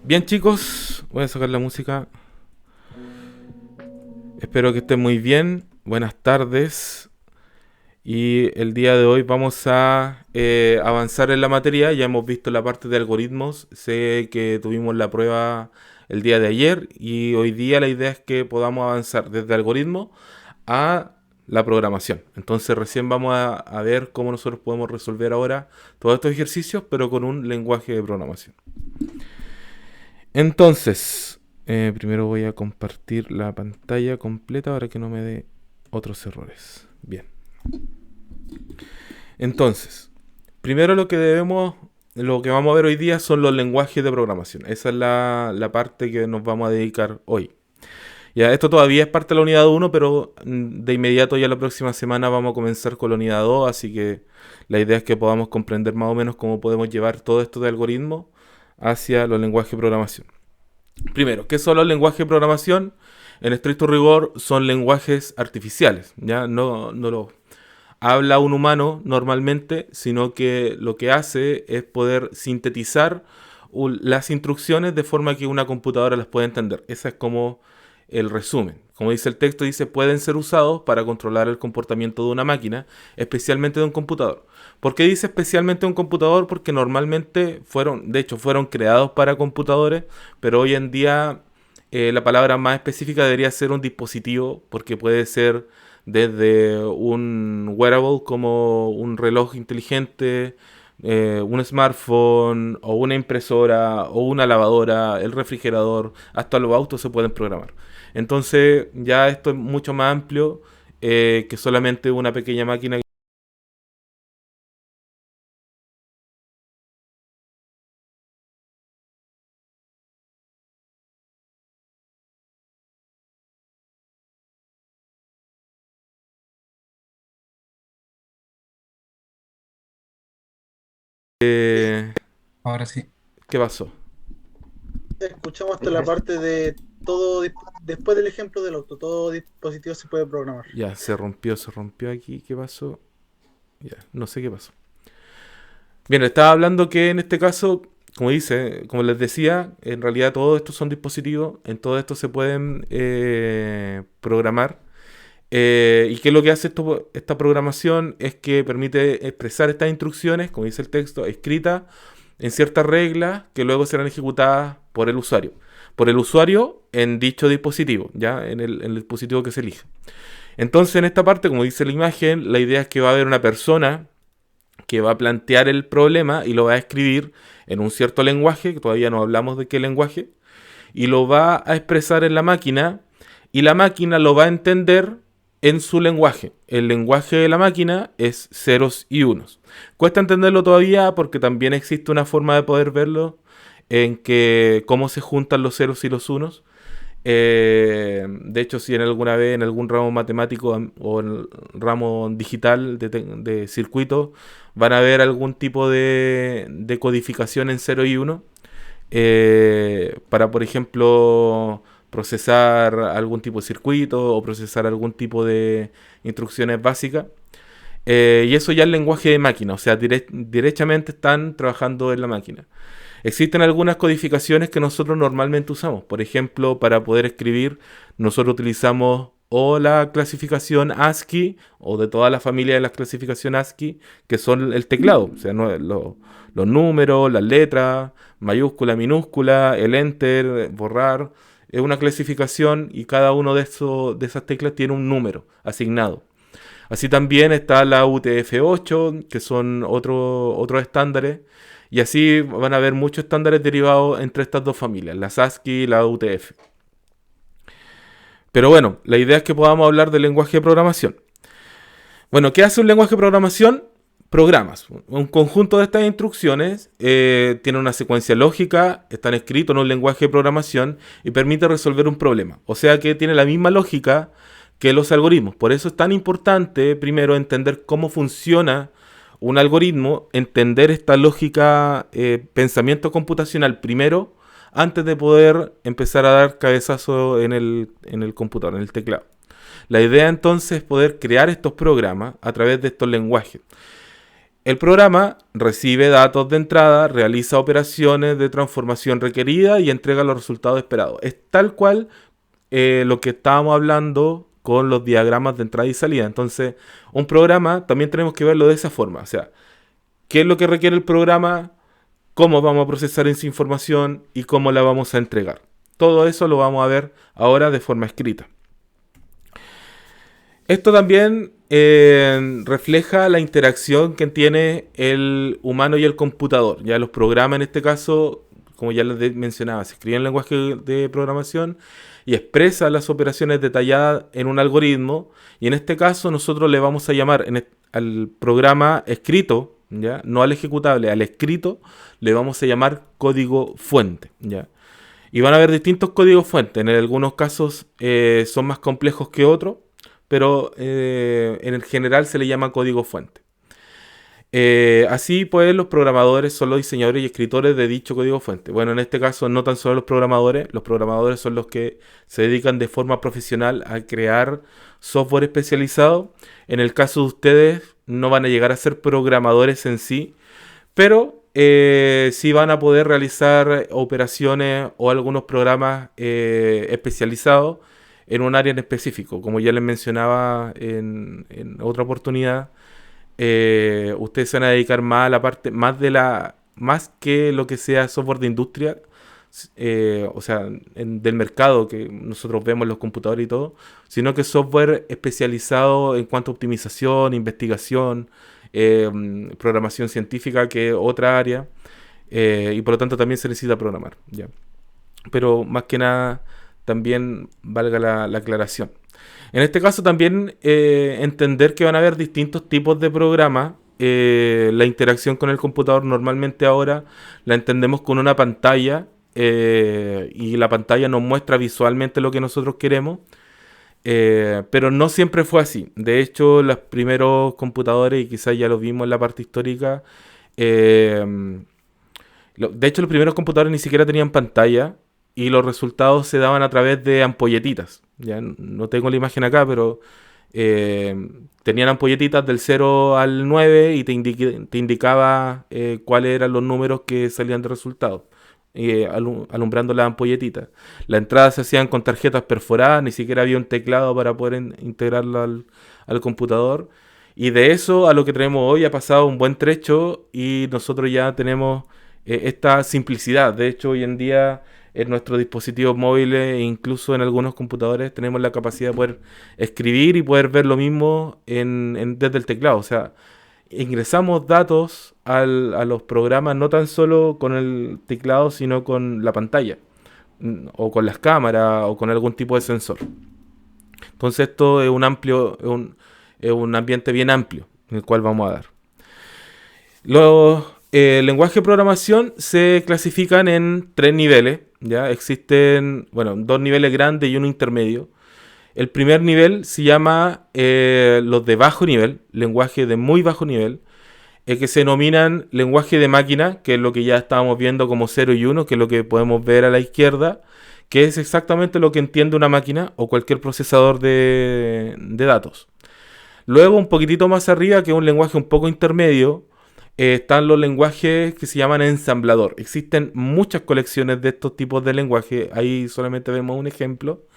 Bien, chicos, voy a sacar la música. Espero que estén muy bien. Buenas tardes. Y el día de hoy vamos a avanzar en la materia. Ya hemos visto la parte de algoritmos. Sé que tuvimos la prueba el día de ayer y hoy día la idea es que podamos avanzar desde algoritmos a la programación. Entonces recién vamos a ver cómo nosotros podemos resolver ahora todos estos ejercicios, pero con un lenguaje de programación. Entonces, primero voy a compartir la pantalla completa para que no me dé otros errores. Bien. Entonces, primero lo que vamos a ver hoy día son los lenguajes de programación. Esa es la parte que nos vamos a dedicar hoy. Ya, esto todavía es parte de la unidad 1, pero de inmediato ya la próxima semana vamos a comenzar con la unidad 2, así que la idea es que podamos comprender más o menos cómo podemos llevar todo esto de algoritmos hacia los lenguajes de programación. Primero, ¿qué son los lenguajes de programación? En estricto rigor son lenguajes artificiales, ¿ya? No lo habla un humano normalmente, sino que lo que hace es poder sintetizar las instrucciones de forma que una computadora las pueda entender. Ese es como el resumen. Como dice el texto, dice, pueden ser usados para controlar el comportamiento de una máquina, especialmente de un computador. ¿Por qué dice especialmente un computador? Porque normalmente de hecho, fueron creados para computadores, pero hoy en día la palabra más específica debería ser un dispositivo, porque puede ser desde un wearable como un reloj inteligente, un smartphone o una impresora o una lavadora, el refrigerador, hasta los autos se pueden programar. Entonces ya esto es mucho más amplio que solamente una pequeña máquina. Sí, Ahora sí. ¿Qué pasó? escuchamos hasta la parte de después del ejemplo del auto, todo dispositivo se puede programar. Ya, se rompió aquí. ¿Qué pasó? Ya, no sé qué pasó. Bien, estaba hablando que en este caso, como les decía, en realidad todos estos son dispositivos, en todo esto se pueden programar. ¿Y qué es lo que hace esta programación? Es que permite expresar estas instrucciones, como dice el texto, escritas en ciertas reglas que luego serán ejecutadas por el usuario. Por el usuario en dicho dispositivo, ya en el dispositivo que se elige. Entonces, en esta parte, como dice la imagen, la idea es que va a haber una persona que va a plantear el problema y lo va a escribir en un cierto lenguaje, que todavía no hablamos de qué lenguaje, y lo va a expresar en la máquina, y la máquina lo va a entender en su lenguaje. El lenguaje de la máquina es ceros y unos. Cuesta entenderlo todavía porque también existe una forma de poder verlo en que cómo se juntan los ceros y los unos. De hecho, si en alguna vez en algún ramo matemático o en el ramo digital de circuito van a ver algún tipo de codificación en cero y uno para, por ejemplo, procesar algún tipo de circuito o procesar algún tipo de instrucciones básicas. Y eso ya es lenguaje de máquina, o sea, directamente están trabajando en la máquina. Existen algunas codificaciones que nosotros normalmente usamos. Por ejemplo, para poder escribir, nosotros utilizamos o la clasificación ASCII o de toda la familia de las clasificaciones ASCII, que son el teclado, o sea, los números, las letras, mayúscula, minúscula, el enter, borrar. Es una clasificación y cada uno de esas teclas tiene un número asignado. Así también está la UTF-8, que son otros estándares. Y así van a haber muchos estándares derivados entre estas dos familias, la ASCII y la UTF. Pero bueno, la idea es que podamos hablar del lenguaje de programación. Bueno, ¿qué hace un lenguaje de programación? Programas. Un conjunto de estas instrucciones tiene una secuencia lógica, están escritos en un lenguaje de programación y permite resolver un problema. O sea que tiene la misma lógica que los algoritmos. Por eso es tan importante primero entender cómo funciona un algoritmo, entender esta lógica, pensamiento computacional primero, antes de poder empezar a dar cabezazo en el computador, en el teclado. La idea entonces es poder crear estos programas a través de estos lenguajes. El programa recibe datos de entrada, realiza operaciones de transformación requerida y entrega los resultados esperados. Es tal cual lo que estábamos hablando con los diagramas de entrada y salida. Entonces, un programa también tenemos que verlo de esa forma. O sea, ¿qué es lo que requiere el programa? ¿Cómo vamos a procesar esa información? ¿Y cómo la vamos a entregar? Todo eso lo vamos a ver ahora de forma escrita. Esto también refleja la interacción que tiene el humano y el computador. Ya los programas en este caso, como ya les mencionaba, se escriben en lenguaje de programación y expresa las operaciones detalladas en un algoritmo. Y en este caso nosotros le vamos a llamar al programa escrito, ¿ya? No al ejecutable, al escrito le vamos a llamar código fuente, ¿ya? Y van a haber distintos códigos fuentes. En algunos casos son más complejos que otros, pero en el general se le llama código fuente. Así pues, los programadores son los diseñadores y escritores de dicho código fuente. Bueno, en este caso no tan solo los programadores son los que se dedican de forma profesional a crear software especializado. En el caso de ustedes no van a llegar a ser programadores en sí, pero sí van a poder realizar operaciones o algunos programas especializados en un área en específico. Como ya les mencionaba en otra oportunidad, ustedes se van a dedicar más a la parte, más que lo que sea software de industria, o sea, del mercado que nosotros vemos en los computadores y todo, sino que software especializado en cuanto a optimización, investigación, programación científica, que es otra área, y por lo tanto también se necesita programar, ¿ya? Pero más que nada, también valga la aclaración. En este caso también entender que van a haber distintos tipos de programas. La interacción con el computador normalmente ahora la entendemos con una pantalla y la pantalla nos muestra visualmente lo que nosotros queremos, pero no siempre fue así. De hecho, los primeros computadores, y quizás ya lo vimos en la parte histórica, de hecho los primeros computadores ni siquiera tenían pantalla y los resultados se daban a través de ampolletitas. Ya no tengo la imagen acá, pero tenían ampolletitas del 0 al 9 y te indicaba cuáles eran los números que salían de resultados, alumbrando las ampolletitas. Las entradas se hacían con tarjetas perforadas, ni siquiera había un teclado para poder integrarlo al computador. Y de eso a lo que tenemos hoy ha pasado un buen trecho y nosotros ya tenemos esta simplicidad. De hecho, hoy en día en nuestros dispositivos móviles e incluso en algunos computadores tenemos la capacidad de poder escribir y poder ver lo mismo desde el teclado. O sea, ingresamos datos a los programas no tan solo con el teclado, sino con la pantalla, o con las cámaras, o con algún tipo de sensor. Entonces esto es es un ambiente bien amplio en el cual vamos a dar. Los lenguajes de programación se clasifican en 3 niveles. ¿Ya? Existen, bueno, 2 niveles grandes y uno intermedio. El primer nivel se llama los de bajo nivel, lenguaje de muy bajo nivel, que se denominan lenguaje de máquina, que es lo que ya estábamos viendo como 0 y 1, que es lo que podemos ver a la izquierda, que es exactamente lo que entiende una máquina o cualquier procesador de datos. Luego, un poquitito más arriba, que es un lenguaje un poco intermedio, están los lenguajes que se llaman ensamblador. Existen muchas colecciones de estos tipos de lenguaje. Ahí solamente vemos un ejemplo,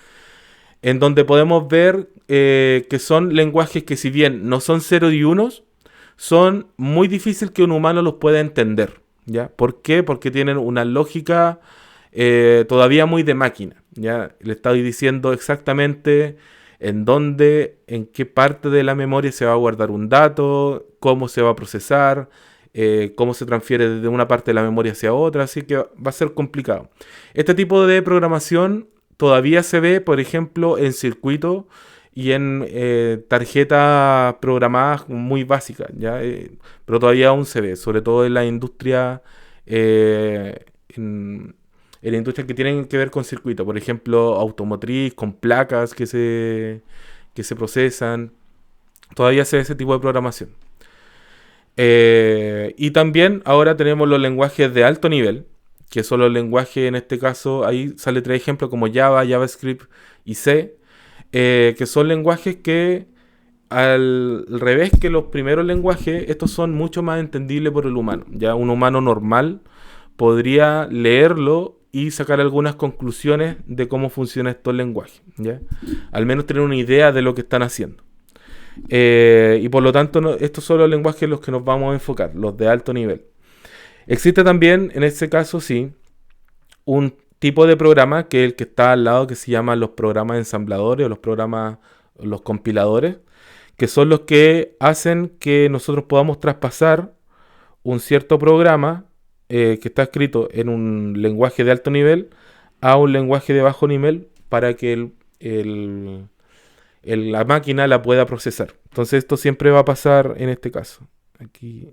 en donde podemos ver que son lenguajes que, si bien no son 0 y 1, son muy difíciles que un humano los pueda entender, ¿ya? ¿Por qué? Porque tienen una lógica todavía muy de máquina, ¿ya? Le estoy diciendo exactamente en dónde, en qué parte de la memoria se va a guardar un dato, cómo se va a procesar, cómo se transfiere desde una parte de la memoria hacia otra, así que va a ser complicado. Este tipo de programación todavía se ve, por ejemplo, en circuitos y en tarjetas programadas muy básicas, ¿ya? Pero todavía aún se ve, sobre todo en la industria, en la industria que tienen que ver con circuitos, por ejemplo, automotriz, con placas que se procesan. Todavía se ve ese tipo de programación. Y también ahora tenemos los lenguajes de alto nivel, que son los lenguajes, en este caso, ahí sale 3 ejemplos como Java, JavaScript y C, que son lenguajes que al revés que los primeros lenguajes, estos son mucho más entendibles por el humano. Ya un humano normal podría leerlo y sacar algunas conclusiones de cómo funciona estos lenguajes, ¿ya? Al menos tener una idea de lo que están haciendo. Y por lo tanto, estos son los lenguajes en los que nos vamos a enfocar, los de alto nivel. Existe también, en este caso, sí, un tipo de programa que es el que está al lado, que se llama los programas ensambladores o los compiladores, que son los que hacen que nosotros podamos traspasar un cierto programa que está escrito en un lenguaje de alto nivel a un lenguaje de bajo nivel para que la máquina la pueda procesar. Entonces esto siempre va a pasar en este caso. Aquí.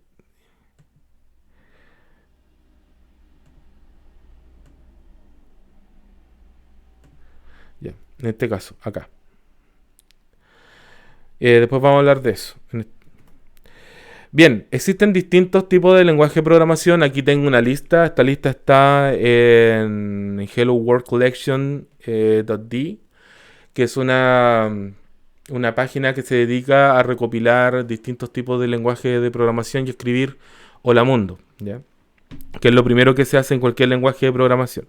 Ya, en este caso, acá. Después vamos a hablar de eso. Bien, existen distintos tipos de lenguaje de programación. Aquí tengo una lista. Esta lista está en Hello World Collection .d, que es una página que se dedica a recopilar distintos tipos de lenguaje de programación y escribir Hola Mundo, ¿ya? Que es lo primero que se hace en cualquier lenguaje de programación.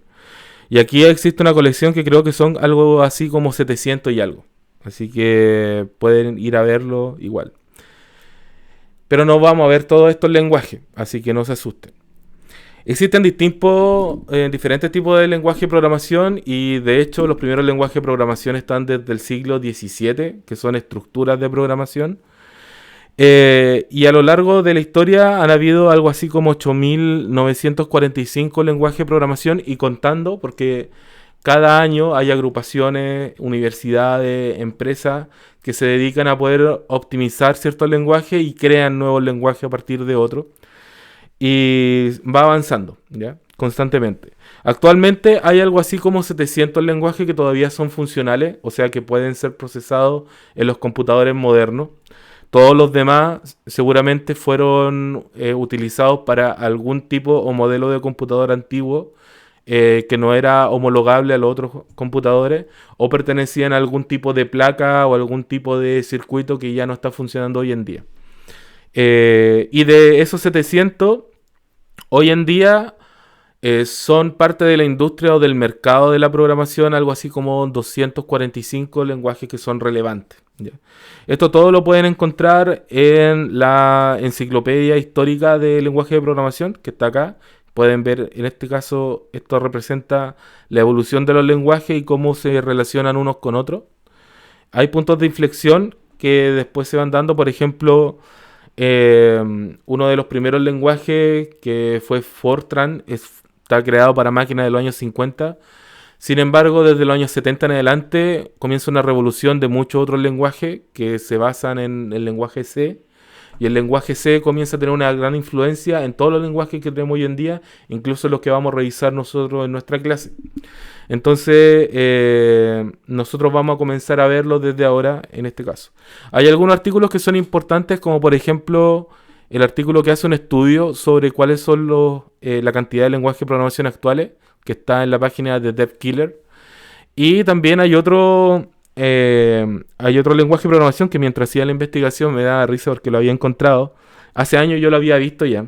Y aquí existe una colección que creo que son algo así como 700 y algo. Así que pueden ir a verlo igual. Pero no vamos a ver todos estos lenguajes, así que no se asusten. Existen diferentes tipos de lenguaje de programación y de hecho los primeros lenguajes de programación están desde el siglo XVII, que son estructuras de programación. Y a lo largo de la historia han habido algo así como 8.945 lenguajes de programación y contando, porque cada año hay agrupaciones, universidades, empresas que se dedican a poder optimizar ciertos lenguajes y crean nuevos lenguajes a partir de otros. Y va avanzando, ¿ya? Constantemente. Actualmente hay algo así como 700 lenguajes que todavía son funcionales, o sea que pueden ser procesados en los computadores modernos. Todos los demás seguramente fueron utilizados para algún tipo o modelo de computador antiguo que no era homologable a los otros computadores o pertenecían a algún tipo de placa o algún tipo de circuito que ya no está funcionando hoy en día. Y de esos 700, hoy en día son parte de la industria o del mercado de la programación, algo así como 245 lenguajes que son relevantes, ¿ya? Esto todo lo pueden encontrar en la enciclopedia histórica de lenguaje de programación, que está acá. Pueden ver, en este caso, esto representa la evolución de los lenguajes y cómo se relacionan unos con otros. Hay puntos de inflexión que después se van dando, por ejemplo, uno de los primeros lenguajes que fue Fortran está creado para máquinas de los años 50. Sin embargo, desde los años 70 en adelante comienza una revolución de muchos otros lenguajes que se basan en el lenguaje C. Y el lenguaje C comienza a tener una gran influencia en todos los lenguajes que tenemos hoy en día, incluso los que vamos a revisar nosotros en nuestra clase. Entonces, nosotros vamos a comenzar a verlo desde ahora en este caso. Hay algunos artículos que son importantes, como por ejemplo el artículo que hace un estudio sobre cuáles son la cantidad de lenguajes de programación actuales, que está en la página de DevKiller. Y también hay otro lenguaje de programación que mientras hacía la investigación me daba risa porque lo había encontrado. Hace años yo lo había visto ya,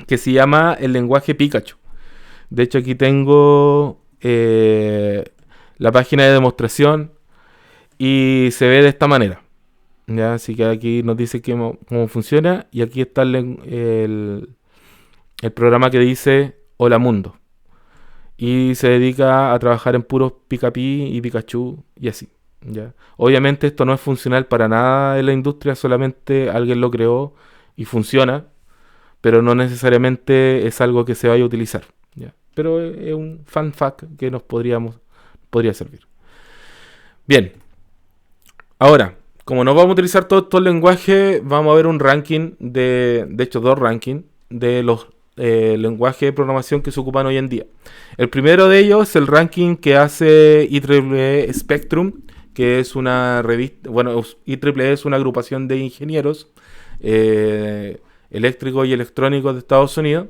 que se llama el lenguaje Pikachu. De hecho aquí tengo la página de demostración y se ve de esta manera, ¿ya? Así que aquí nos dice cómo funciona y aquí está el programa que dice Hola Mundo. Y se dedica a trabajar en puros Pikapi y Pikachu y así, ¿ya? Obviamente esto no es funcional para nada en la industria, solamente alguien lo creó y funciona, pero no necesariamente es algo que se vaya a utilizar, ¿ya? Pero es un fun fact que nos podría servir. Bien, ahora, como no vamos a utilizar todos estos lenguajes, vamos a ver un ranking de hecho dos rankings de los lenguajes de programación que se ocupan hoy en día. El primero de ellos es el ranking que hace IEEE Spectrum, que es una revista, bueno, IEEE es una agrupación de ingenieros eléctricos y electrónicos de Estados Unidos,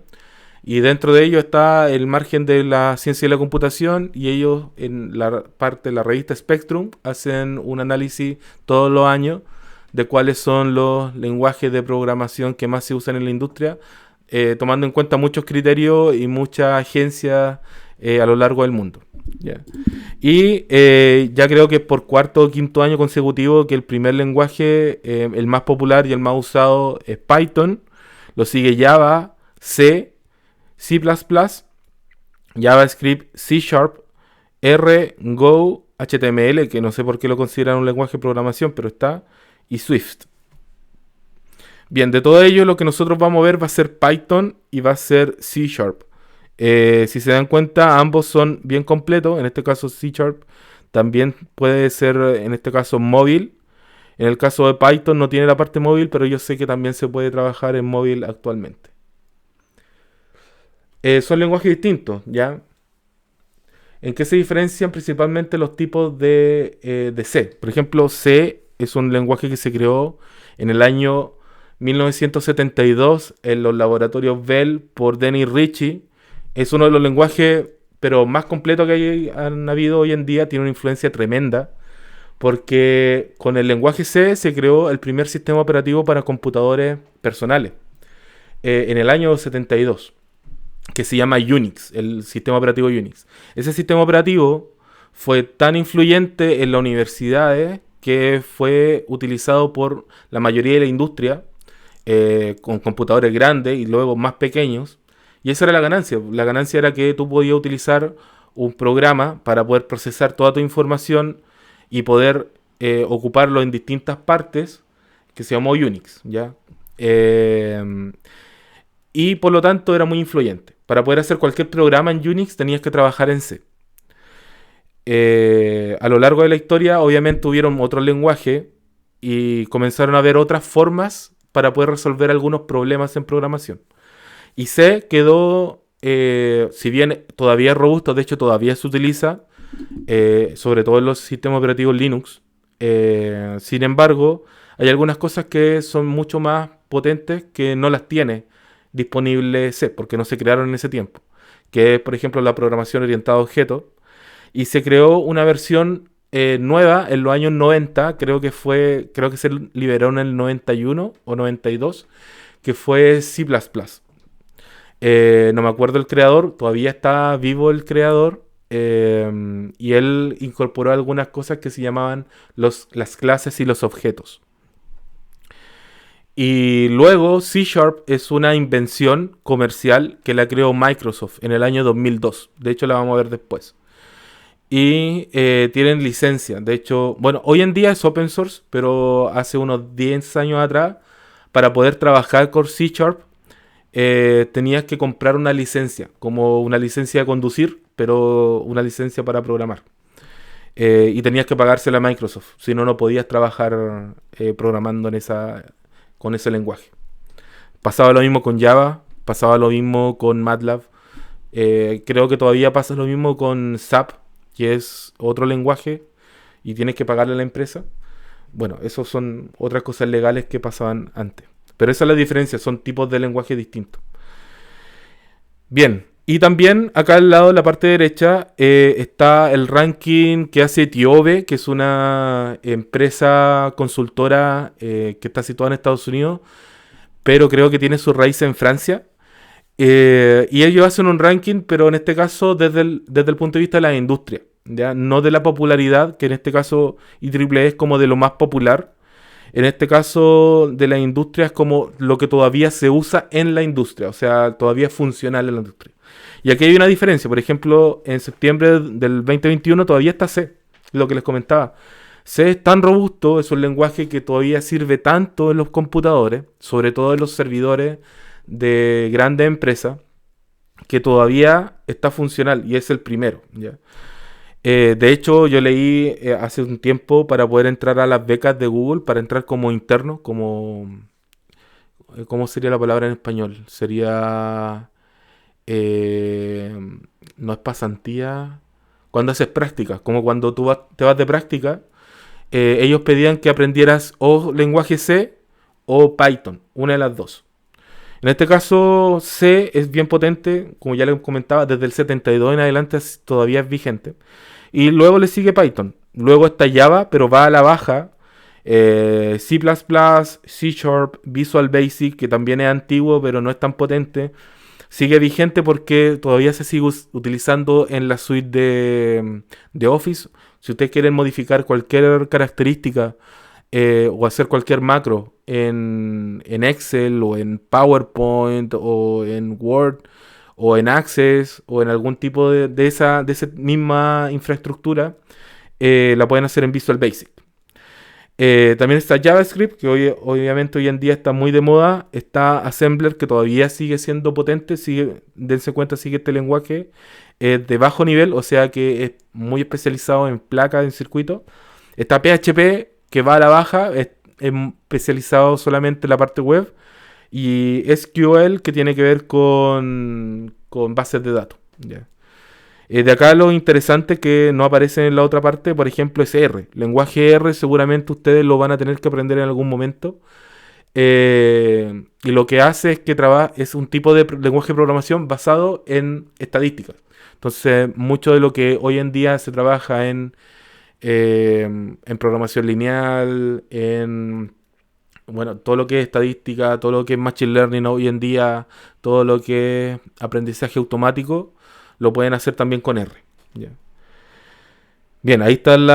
y dentro de ello está el margen de la ciencia y la computación, y ellos en la parte de la revista Spectrum hacen un análisis todos los años de cuáles son los lenguajes de programación que más se usan en la industria, tomando en cuenta muchos criterios y muchas agencias a lo largo del mundo. Yeah. Y ya creo que por cuarto o quinto año consecutivo que el primer lenguaje, el más popular y el más usado es Python, lo sigue Java, C, C++, JavaScript, C Sharp, R, Go, HTML, que no sé por qué lo consideran un lenguaje de programación, pero está, y Swift. Bien, de todo ello lo que nosotros vamos a ver va a ser Python y va a ser C Sharp. Si se dan cuenta, ambos son bien completos. En este caso C Sharp también puede ser, en este caso, móvil. En el caso de Python no tiene la parte móvil, pero yo sé que también se puede trabajar en móvil actualmente. Son lenguajes distintos, ¿ya? ¿En qué se diferencian principalmente los tipos de C? Por ejemplo, C es un lenguaje que se creó en el año 1972 en los laboratorios Bell por Dennis Ritchie. Es uno de los lenguajes pero más completos que han habido hoy en día. Tiene una influencia tremenda porque con el lenguaje C se creó el primer sistema operativo para computadores personales en el año 72, que se llama Unix, el sistema operativo Unix. Ese sistema operativo fue tan influyente en las universidades que fue utilizado por la mayoría de la industria con computadores grandes y luego más pequeños. Y esa era la ganancia. La ganancia era que tú podías utilizar un programa para poder procesar toda tu información y poder ocuparlo en distintas partes, que se llamó Unix, ¿ya? Y por lo tanto era muy influyente. Para poder hacer cualquier programa en Unix tenías que trabajar en C. A lo largo de la historia obviamente hubieron otros lenguajes y comenzaron a haber otras formas para poder resolver algunos problemas en programación. Y C quedó, si bien todavía es robusto, de hecho todavía se utiliza, sobre todo en los sistemas operativos Linux. Sin embargo, hay algunas cosas que son mucho más potentes que no las tiene disponible C, porque no se crearon en ese tiempo. Que es, por ejemplo, la programación orientada a objetos. Y se creó una versión nueva en los años 90, creo que se liberó en el 91 o 92, que fue C++. No me acuerdo el creador, todavía está vivo el creador, y él incorporó algunas cosas que se llamaban las clases y los objetos. Y luego C Sharp es una invención comercial que la creó Microsoft en el año 2002. De hecho la vamos a ver después. Y tienen licencia. De hecho, bueno, hoy en día es open source, pero hace unos 10 años atrás, para poder trabajar con C Sharp, tenías que comprar una licencia, como una licencia de conducir, pero una licencia para programar. Y tenías que pagársela a Microsoft, si no, no podías trabajar programando con ese lenguaje. Pasaba lo mismo con Java, pasaba lo mismo con MATLAB. Creo que todavía pasa lo mismo con SAP, que es otro lenguaje, y tienes que pagarle a la empresa. Bueno, eso son otras cosas legales que pasaban antes. Pero esa es la diferencia, son tipos de lenguaje distintos. Bien, y también acá al lado, en la parte derecha, está el ranking que hace TIOBE, que es una empresa consultora que está situada en Estados Unidos, pero creo que tiene su raíz en Francia. Y ellos hacen un ranking, pero en este caso desde el punto de vista de la industria, ¿ya? No de la popularidad, que en este caso IEEE es como de lo más popular. En este caso de la industria es como lo que todavía se usa en la industria, o sea, todavía es funcional en la industria. Y aquí hay una diferencia, por ejemplo, en septiembre del 2021 todavía está C, lo que les comentaba. C es tan robusto, es un lenguaje que todavía sirve tanto en los computadores, sobre todo en los servidores de grandes empresas, que todavía está funcional y es el primero, ¿ya? De hecho, yo leí hace un tiempo para poder entrar a las becas de Google, para entrar como interno, ¿cómo sería la palabra en español? Sería, no es pasantía, cuando haces prácticas, como cuando te vas de práctica, ellos pedían que aprendieras o lenguaje C o Python, una de las dos. En este caso, C es bien potente, como ya les comentaba, desde el 72 en adelante todavía es vigente. Y luego le sigue Python. Luego está Java, pero va a la baja C++, C Sharp, Visual Basic, que también es antiguo pero no es tan potente, sigue vigente porque todavía se sigue utilizando en la suite de Office. Si ustedes quieren modificar cualquier característica o hacer cualquier macro en Excel o en PowerPoint o en Word o en Access o en algún tipo de esa misma infraestructura, la pueden hacer en Visual Basic. También está JavaScript, que obviamente hoy en día está muy de moda. Está Assembler, que todavía sigue siendo potente. Dense cuenta, sigue este lenguaje de bajo nivel, o sea que es muy especializado en placas, en circuitos. Está PHP, que va a la baja, es especializado solamente en la parte web. Y SQL, que tiene que ver con bases de datos. ¿Ya? De acá lo interesante que no aparece en la otra parte, por ejemplo, es R. Lenguaje R seguramente ustedes lo van a tener que aprender en algún momento. Y lo que hace es que es un tipo de lenguaje de programación basado en estadísticas. Entonces, mucho de lo que hoy en día se trabaja en programación lineal, bueno, todo lo que es estadística, todo lo que es machine learning hoy en día, todo lo que es aprendizaje automático, lo pueden hacer también con R. ¿Ya? Bien, ahí están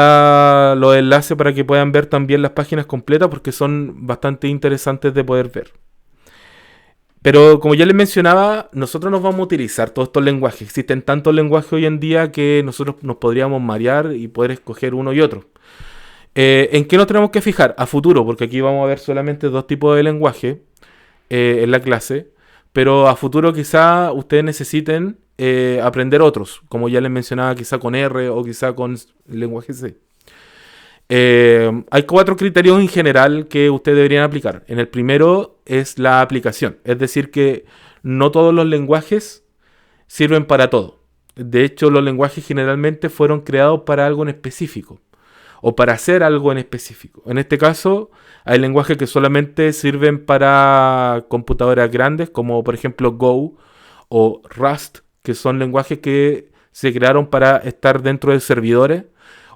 los enlaces para que puedan ver también las páginas completas porque son bastante interesantes de poder ver. Pero como ya les mencionaba, nosotros nos vamos a utilizar todos estos lenguajes. Existen tantos lenguajes hoy en día que nosotros nos podríamos marear y poder escoger uno y otro. ¿En qué nos tenemos que fijar? A futuro, porque aquí vamos a ver solamente dos tipos de lenguaje en la clase. Pero a futuro quizá ustedes necesiten aprender otros, como ya les mencionaba, quizá con R o quizá con lenguaje C. Hay 4 criterios en general que ustedes deberían aplicar. En el primero es la aplicación, es decir que no todos los lenguajes sirven para todo. De hecho, los lenguajes generalmente fueron creados para algo en específico o para hacer algo en específico. En este caso, hay lenguajes que solamente sirven para computadoras grandes, como por ejemplo Go o Rust, que son lenguajes que se crearon para estar dentro de servidores,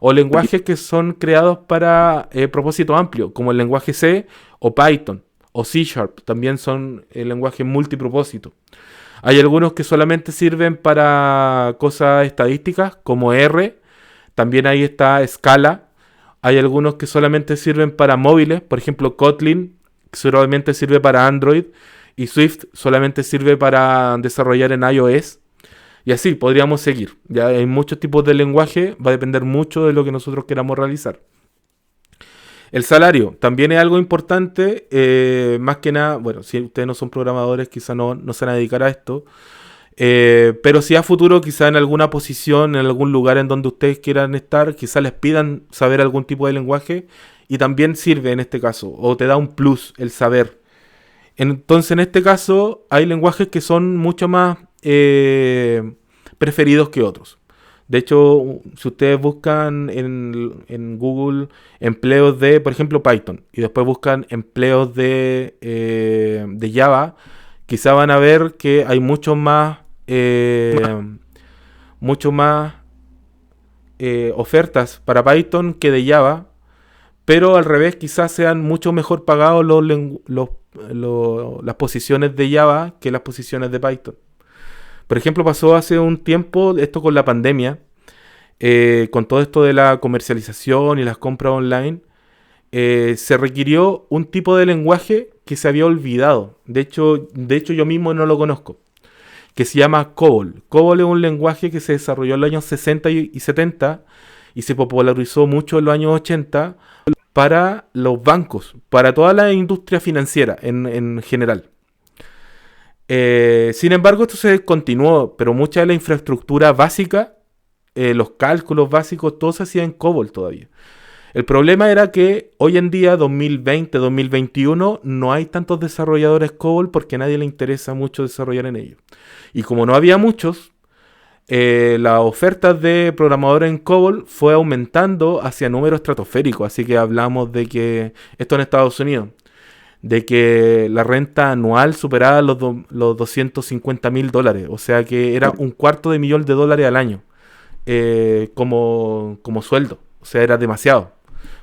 o lenguajes que son creados para propósito amplio, como el lenguaje C o Python o C Sharp, también son lenguajes multipropósito. Hay algunos que solamente sirven para cosas estadísticas, como R, también ahí está Scala. Hay algunos que solamente sirven para móviles, por ejemplo Kotlin, que solamente sirve para Android, y Swift solamente sirve para desarrollar en iOS. Y así podríamos seguir. Ya hay muchos tipos de lenguaje, va a depender mucho de lo que nosotros queramos realizar. El salario también es algo importante, más que nada, bueno, si ustedes no son programadores, quizá no se van a dedicar a esto, pero si a futuro, quizá en alguna posición, en algún lugar en donde ustedes quieran estar, quizá les pidan saber algún tipo de lenguaje y también sirve en este caso, o te da un plus el saber. Entonces, en este caso, hay lenguajes que son mucho más preferidos que otros. De hecho, si ustedes buscan en Google empleos de, por ejemplo, Python, y después buscan empleos de Java, quizá van a ver que hay mucho más ofertas para Python que de Java, pero al revés, quizás sean mucho mejor pagados las posiciones de Java que las posiciones de Python. Por ejemplo, pasó hace un tiempo esto con la pandemia, con todo esto de la comercialización y las compras online, se requirió un tipo de lenguaje que se había olvidado. De hecho, yo mismo no lo conozco, que se llama COBOL. COBOL es un lenguaje que se desarrolló en los años 60 y 70 y se popularizó mucho en los años 80 para los bancos, para toda la industria financiera en general. Sin embargo, esto se continuó, pero mucha de la infraestructura básica, los cálculos básicos, todo se hacía en COBOL todavía. El problema era que hoy en día, 2020, 2021, no hay tantos desarrolladores COBOL porque a nadie le interesa mucho desarrollar en ellos. Y como no había muchos, las ofertas de programadores en COBOL fue aumentando hacia números estratosféricos. Así que hablamos de que, esto en Estados Unidos, de que la renta anual superaba los $250,000. O sea que era $250,000 al año como sueldo. O sea, era demasiado.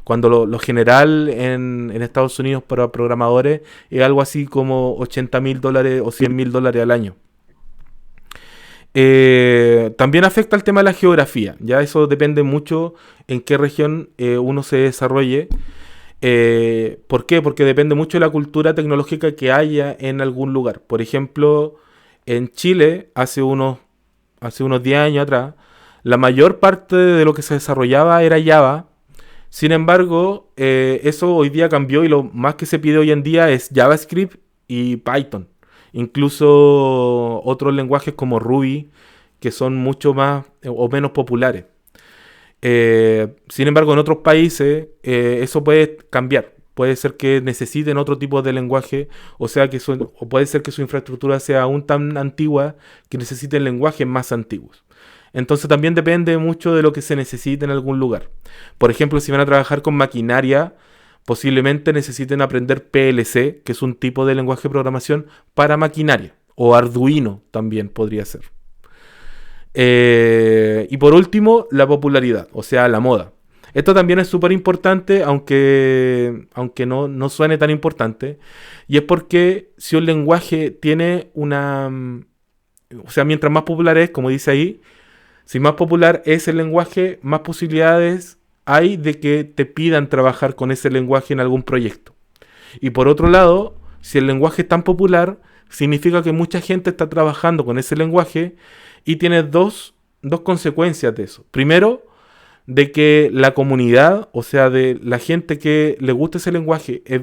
cuando lo general en Estados Unidos para programadores es algo así como $80.000 o $100.000 al año. También afecta el tema de la geografía, ya eso depende mucho en qué región uno se desarrolle. ¿Por qué? Porque depende mucho de la cultura tecnológica que haya en algún lugar. Por ejemplo, en Chile, hace unos 10 años atrás, la mayor parte de lo que se desarrollaba era Java. Sin embargo, eso hoy día cambió y lo más que se pide hoy en día es JavaScript y Python. Incluso otros lenguajes como Ruby, que son mucho más o menos populares. Sin embargo, en otros países eso puede cambiar. Puede ser que necesiten otro tipo de lenguaje, o puede ser que su infraestructura sea aún tan antigua que necesiten lenguajes más antiguos. Entonces también depende mucho de lo que se necesite en algún lugar. Por ejemplo, si van a trabajar con maquinaria, posiblemente necesiten aprender PLC, que es un tipo de lenguaje de programación para maquinaria, o Arduino también podría ser. Y por último, la popularidad, o sea, la moda. Esto también es súper importante, aunque no suene tan importante. Y es porque si un lenguaje tiene o sea, mientras más popular es, como dice ahí, si más popular es el lenguaje, más posibilidades hay de que te pidan trabajar con ese lenguaje en algún proyecto. Y por otro lado, si el lenguaje es tan popular, significa que mucha gente está trabajando con ese lenguaje y tiene dos consecuencias de eso. Primero, de que la comunidad, o sea, de la gente que le gusta ese lenguaje, es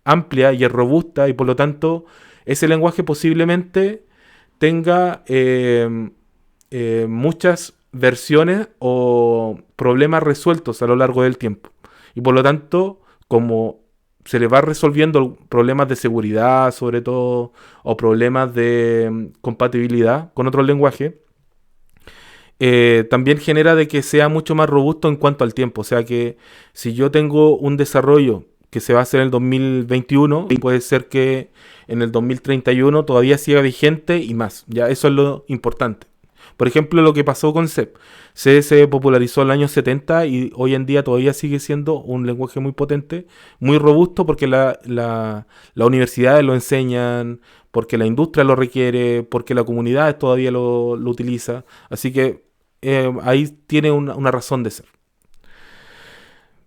amplia y es robusta y por lo tanto ese lenguaje posiblemente tenga muchas versiones o problemas resueltos a lo largo del tiempo. Y por lo tanto, como se le va resolviendo problemas de seguridad, sobre todo, o problemas de compatibilidad con otros lenguajes, también genera de que sea mucho más robusto en cuanto al tiempo. O sea que si yo tengo un desarrollo que se va a hacer en el 2021, puede ser que en el 2031 todavía siga vigente y más. Ya eso es lo importante. Por ejemplo, lo que pasó con C. C se popularizó en el año 70 y hoy en día todavía sigue siendo un lenguaje muy potente, muy robusto porque las universidades lo enseñan, porque la industria lo requiere, porque la comunidad todavía lo utiliza. Así que ahí tiene una razón de ser.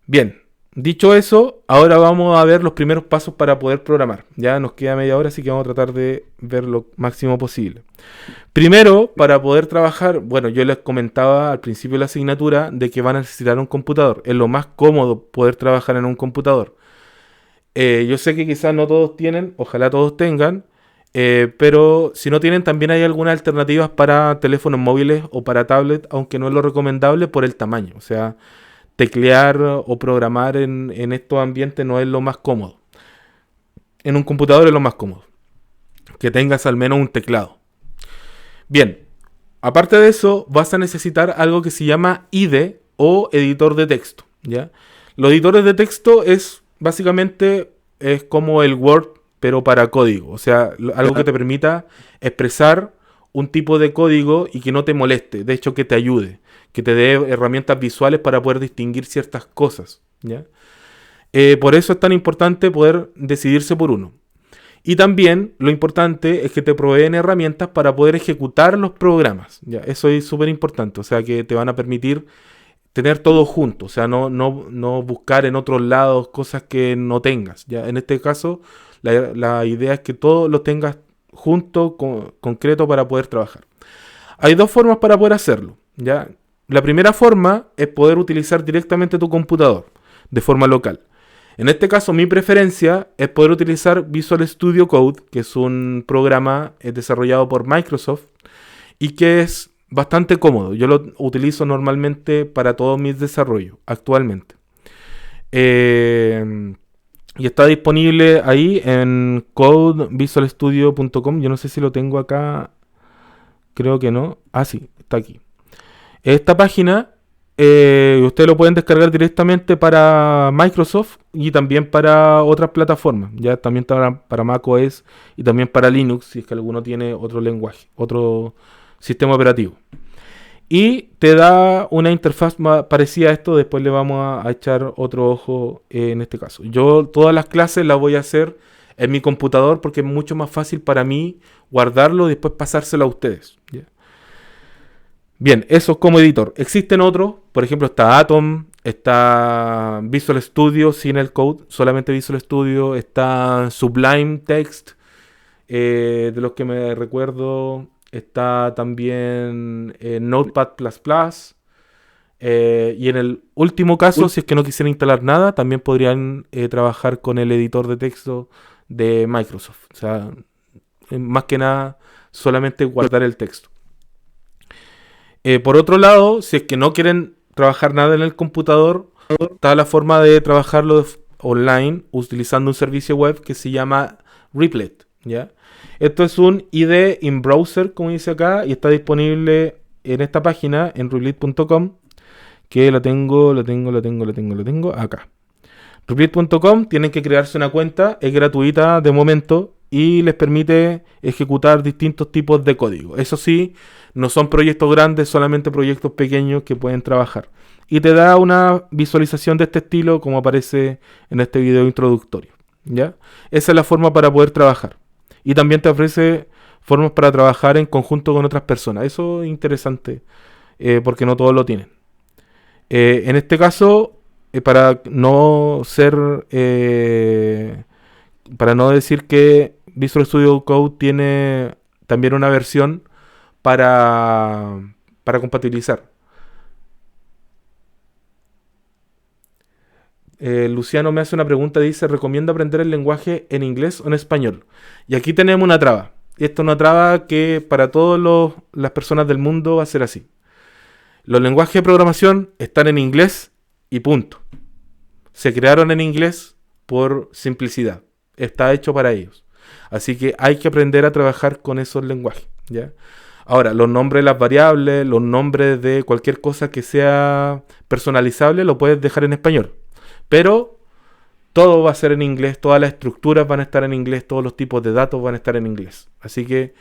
Bien, dicho eso, ahora vamos a ver los primeros pasos para poder programar. Ya nos queda media hora, así que vamos a tratar de ver lo máximo posible. Primero, para poder trabajar, bueno, yo les comentaba al principio de la asignatura de que van a necesitar un computador. Es lo más cómodo poder trabajar en un computador. Yo sé que quizás no todos tienen, ojalá todos tengan, pero si no tienen, también hay algunas alternativas para teléfonos móviles o para tablet, aunque no es lo recomendable por el tamaño. O sea, teclear o programar en estos ambientes no es lo más cómodo. En un computador es lo más cómodo. Que tengas al menos un teclado. Bien, aparte de eso, vas a necesitar algo que se llama IDE o editor de texto, ¿ya? Los editores de texto básicamente es como el Word, pero para código. O sea, algo que te permita expresar un tipo de código y que no te moleste. De hecho, que te ayude. Que te dé herramientas visuales para poder distinguir ciertas cosas, ¿ya? Por eso es tan importante poder decidirse por uno. Y también lo importante es que te proveen herramientas para poder ejecutar los programas, ¿ya? Eso es súper importante. O sea, que te van a permitir tener todo junto. O sea, no buscar en otros lados cosas que no tengas, ¿ya? En este caso, la idea es que todo lo tengas junto, concreto para poder trabajar. Hay dos formas para poder hacerlo, ¿ya? La primera forma es poder utilizar directamente tu computador de forma local. En este caso, mi preferencia es poder utilizar Visual Studio Code, que es un programa desarrollado por Microsoft y que es bastante cómodo. Yo lo utilizo normalmente para todos mis desarrollos actualmente. Y está disponible ahí en codevisualstudio.com. Yo no sé si lo tengo acá. Creo que no. Ah, sí, está aquí. Esta página ustedes lo pueden descargar directamente para Microsoft y también para otras plataformas. Ya también para macOS y también para Linux, si es que alguno tiene otro lenguaje, otro sistema operativo. Y te da una interfaz parecida a esto. Después le vamos a echar otro ojo en este caso. Yo todas las clases las voy a hacer en mi computador porque es mucho más fácil para mí guardarlo y después pasárselo a ustedes. ¿Ya? Bien, eso como editor. Existen otros, por ejemplo está Atom, está Visual Studio sin el code, solamente Visual Studio, está Sublime Text, de los que me recuerdo, está también Notepad++, y en el último caso, si es que no quisieran instalar nada, también podrían trabajar con el editor de texto de Microsoft. O sea, más que nada, solamente guardar el texto. Por otro lado, si es que no quieren trabajar nada en el computador, está la forma de trabajarlo online utilizando un servicio web que se llama Replit, ¿ya? Esto es un IDE in browser, como dice acá, y está disponible en esta página, en replit.com, que la tengo acá. Replit.com, tienen que crearse una cuenta, es gratuita de momento y les permite ejecutar distintos tipos de código. Eso sí, no son proyectos grandes, solamente proyectos pequeños que pueden trabajar. Y te da una visualización de este estilo como aparece en este video introductorio, ¿ya? Esa es la forma para poder trabajar. Y también te ofrece formas para trabajar en conjunto con otras personas. Eso es interesante porque no todos lo tienen. En este caso, para no decir que Visual Studio Code tiene también una versión para compatibilizar. Luciano me hace una pregunta, dice, ¿recomienda aprender el lenguaje en inglés o en español? Y aquí tenemos una traba. Y esta es una traba que para todas las personas del mundo va a ser así. Los lenguajes de programación están en inglés y punto. Se crearon en inglés por simplicidad. Está hecho para ellos. Así que hay que aprender a trabajar con esos lenguajes, ¿ya? Ahora, los nombres de las variables, los nombres de cualquier cosa que sea personalizable, lo puedes dejar en español. Pero todo va a ser en inglés, todas las estructuras van a estar en inglés, todos los tipos de datos van a estar en inglés. Así que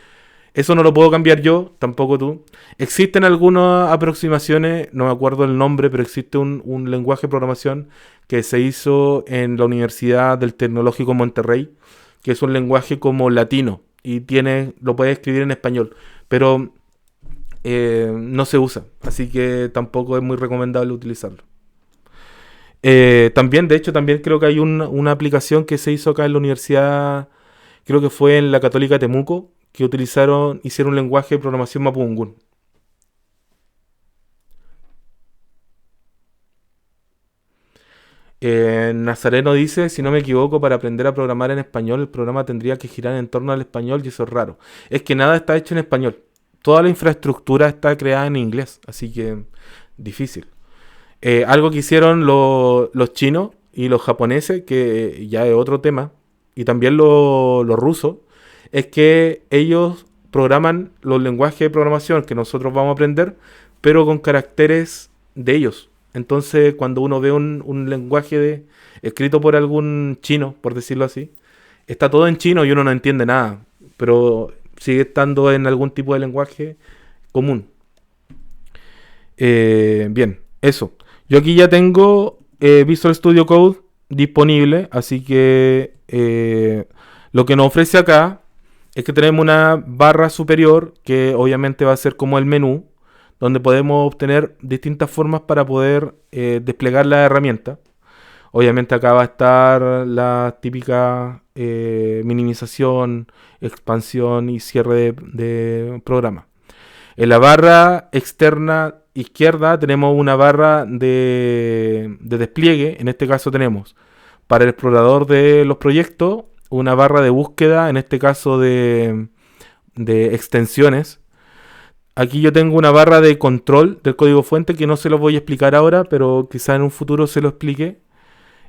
eso no lo puedo cambiar yo, tampoco tú. Existen algunas aproximaciones, no me acuerdo el nombre, pero existe un lenguaje de programación que se hizo en la Universidad del Tecnológico Monterrey, que es un lenguaje como latino y lo puedes escribir en español, pero no se usa, así que tampoco es muy recomendable utilizarlo. También creo que hay una aplicación que se hizo acá en la universidad, creo que fue en la Católica Temuco, que hicieron un lenguaje de programación Mapudungun. Nazareno dice, si no me equivoco, para aprender a programar en español, el programa tendría que girar en torno al español y eso es raro. Es que nada está hecho en español. Toda la infraestructura está creada en inglés, así que difícil. Algo que hicieron los chinos y los japoneses, que ya es otro tema, y también los rusos, es que ellos programan los lenguajes de programación que nosotros vamos a aprender, pero con caracteres de ellos. Entonces, cuando uno ve un lenguaje escrito por algún chino, por decirlo así, está todo en chino y uno no entiende nada, pero sigue estando en algún tipo de lenguaje común. Bien, eso. Yo aquí ya tengo Visual Studio Code disponible, así que lo que nos ofrece acá es que tenemos una barra superior que obviamente va a ser como el menú, donde podemos obtener distintas formas para poder desplegar la herramienta. Obviamente acá va a estar la típica minimización, expansión y cierre de programa. En la barra externa izquierda tenemos una barra de despliegue. En este caso tenemos para el explorador de los proyectos una barra de búsqueda, en este caso de extensiones. Aquí yo tengo una barra de control del código fuente que no se los voy a explicar ahora, pero quizá en un futuro se lo explique,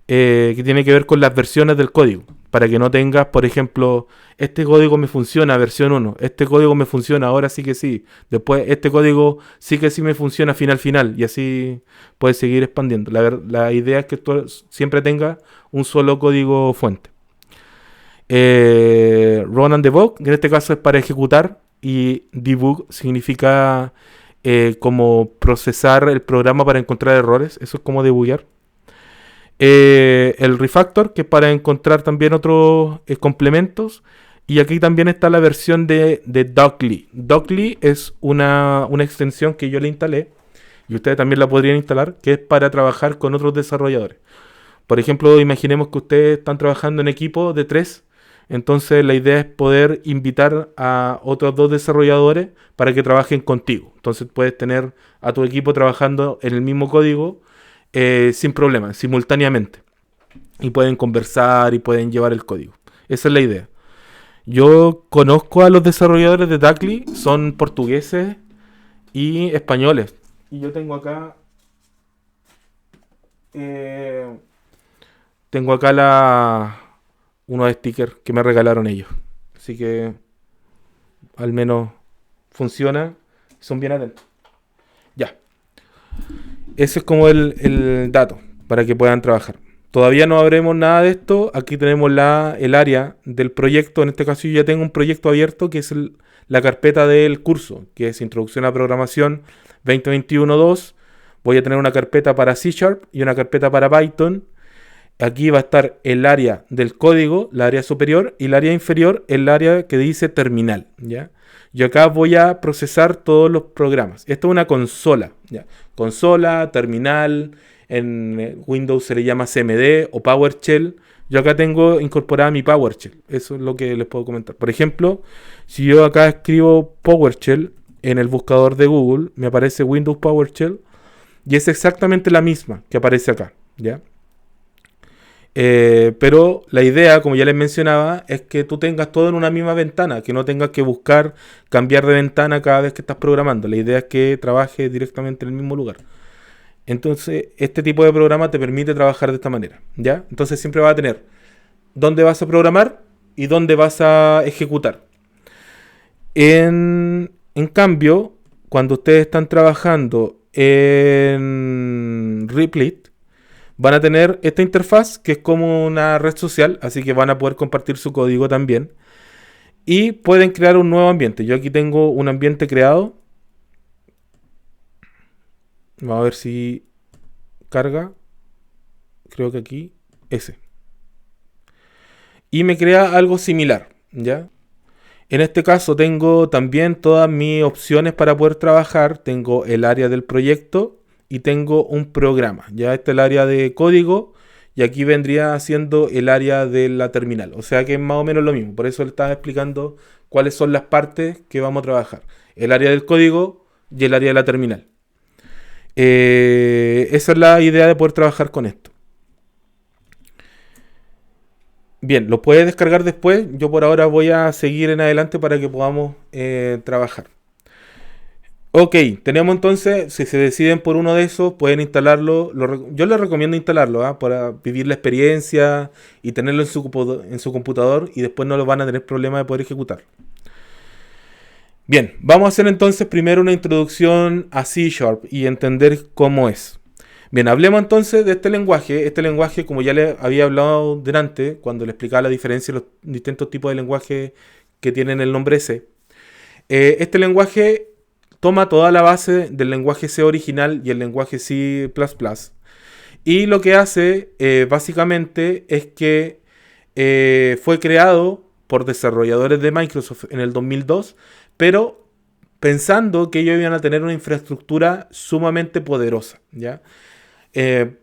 que tiene que ver con las versiones del código. Para que no tengas, por ejemplo, este código me funciona, versión 1, este código me funciona, ahora sí que sí. Después, este código sí que sí me funciona final, y así puedes seguir expandiendo. La idea es que tú siempre tengas un solo código fuente. Run and debug, que en este caso es para ejecutar, y debug significa como procesar el programa para encontrar errores. Eso es como debuguear. El refactor, que es para encontrar también otros complementos. Y aquí también está la versión de Dockly. Dockly es una extensión que yo le instalé, y ustedes también la podrían instalar, que es para trabajar con otros desarrolladores. Por ejemplo, imaginemos que ustedes están trabajando en equipo de 3. Entonces la idea es poder invitar a otros 2 desarrolladores para que trabajen contigo. Entonces puedes tener a tu equipo trabajando en el mismo código sin problema, simultáneamente. Y pueden conversar y pueden llevar el código. Esa es la idea. Yo conozco a los desarrolladores de Duckly, son portugueses y españoles. Y yo tengo acá... tengo acá unos stickers que me regalaron ellos. Así que al menos funciona. Son bien atentos. Ya. Ese es como el dato para que puedan trabajar. Todavía no habremos nada de esto. Aquí tenemos el área del proyecto. En este caso yo ya tengo un proyecto abierto que es la carpeta del curso, que es Introducción a Programación 2021-2. Voy a tener una carpeta para C# y una carpeta para Python. Aquí va a estar el área del código, la área superior, y el área inferior, el área que dice terminal, ¿ya? Yo acá voy a procesar todos los programas. Esto es una consola, ¿ya? Consola, terminal, en Windows se le llama CMD o PowerShell. Yo acá tengo incorporada mi PowerShell. Eso es lo que les puedo comentar. Por ejemplo, si yo acá escribo PowerShell en el buscador de Google, me aparece Windows PowerShell y es exactamente la misma que aparece acá, ¿ya? Pero la idea, como ya les mencionaba, es que tú tengas todo en una misma ventana, que no tengas que buscar cambiar de ventana cada vez que estás programando. La idea es que trabajes directamente en el mismo lugar. Entonces, este tipo de programa te permite trabajar de esta manera, ¿ya? Entonces siempre vas a tener dónde vas a programar y dónde vas a ejecutar. En cambio, cuando ustedes están trabajando en Replit, van a tener esta interfaz que es como una red social, así que van a poder compartir su código también. Y pueden crear un nuevo ambiente. Yo aquí tengo un ambiente creado. Vamos a ver si carga. Creo que aquí, ese. Y me crea algo similar, ¿ya? En este caso tengo también todas mis opciones para poder trabajar. Tengo el área del proyecto y tengo un programa. Ya este es el área de código y aquí vendría siendo el área de la terminal. O sea que es más o menos lo mismo. Por eso le estaba explicando cuáles son las partes que vamos a trabajar. El área del código y el área de la terminal. Esa es la idea de poder trabajar con esto. Bien, lo puedes descargar después. Yo por ahora voy a seguir en adelante para que podamos trabajar. Ok, tenemos entonces, si se deciden por uno de esos, pueden instalarlo. Yo les recomiendo instalarlo, para vivir la experiencia y tenerlo en su computador y después no lo van a tener problema de poder ejecutar. Bien, vamos a hacer entonces primero una introducción a C# y entender cómo es. Bien, hablemos entonces de este lenguaje. Este lenguaje, como ya les había hablado delante, cuando les explicaba la diferencia de los distintos tipos de lenguaje que tienen el nombre C. Este lenguaje toma toda la base del lenguaje C original y el lenguaje C++. Y lo que hace básicamente es que fue creado por desarrolladores de Microsoft en el 2002, pero pensando que ellos iban a tener una infraestructura sumamente poderosa, ¿ya?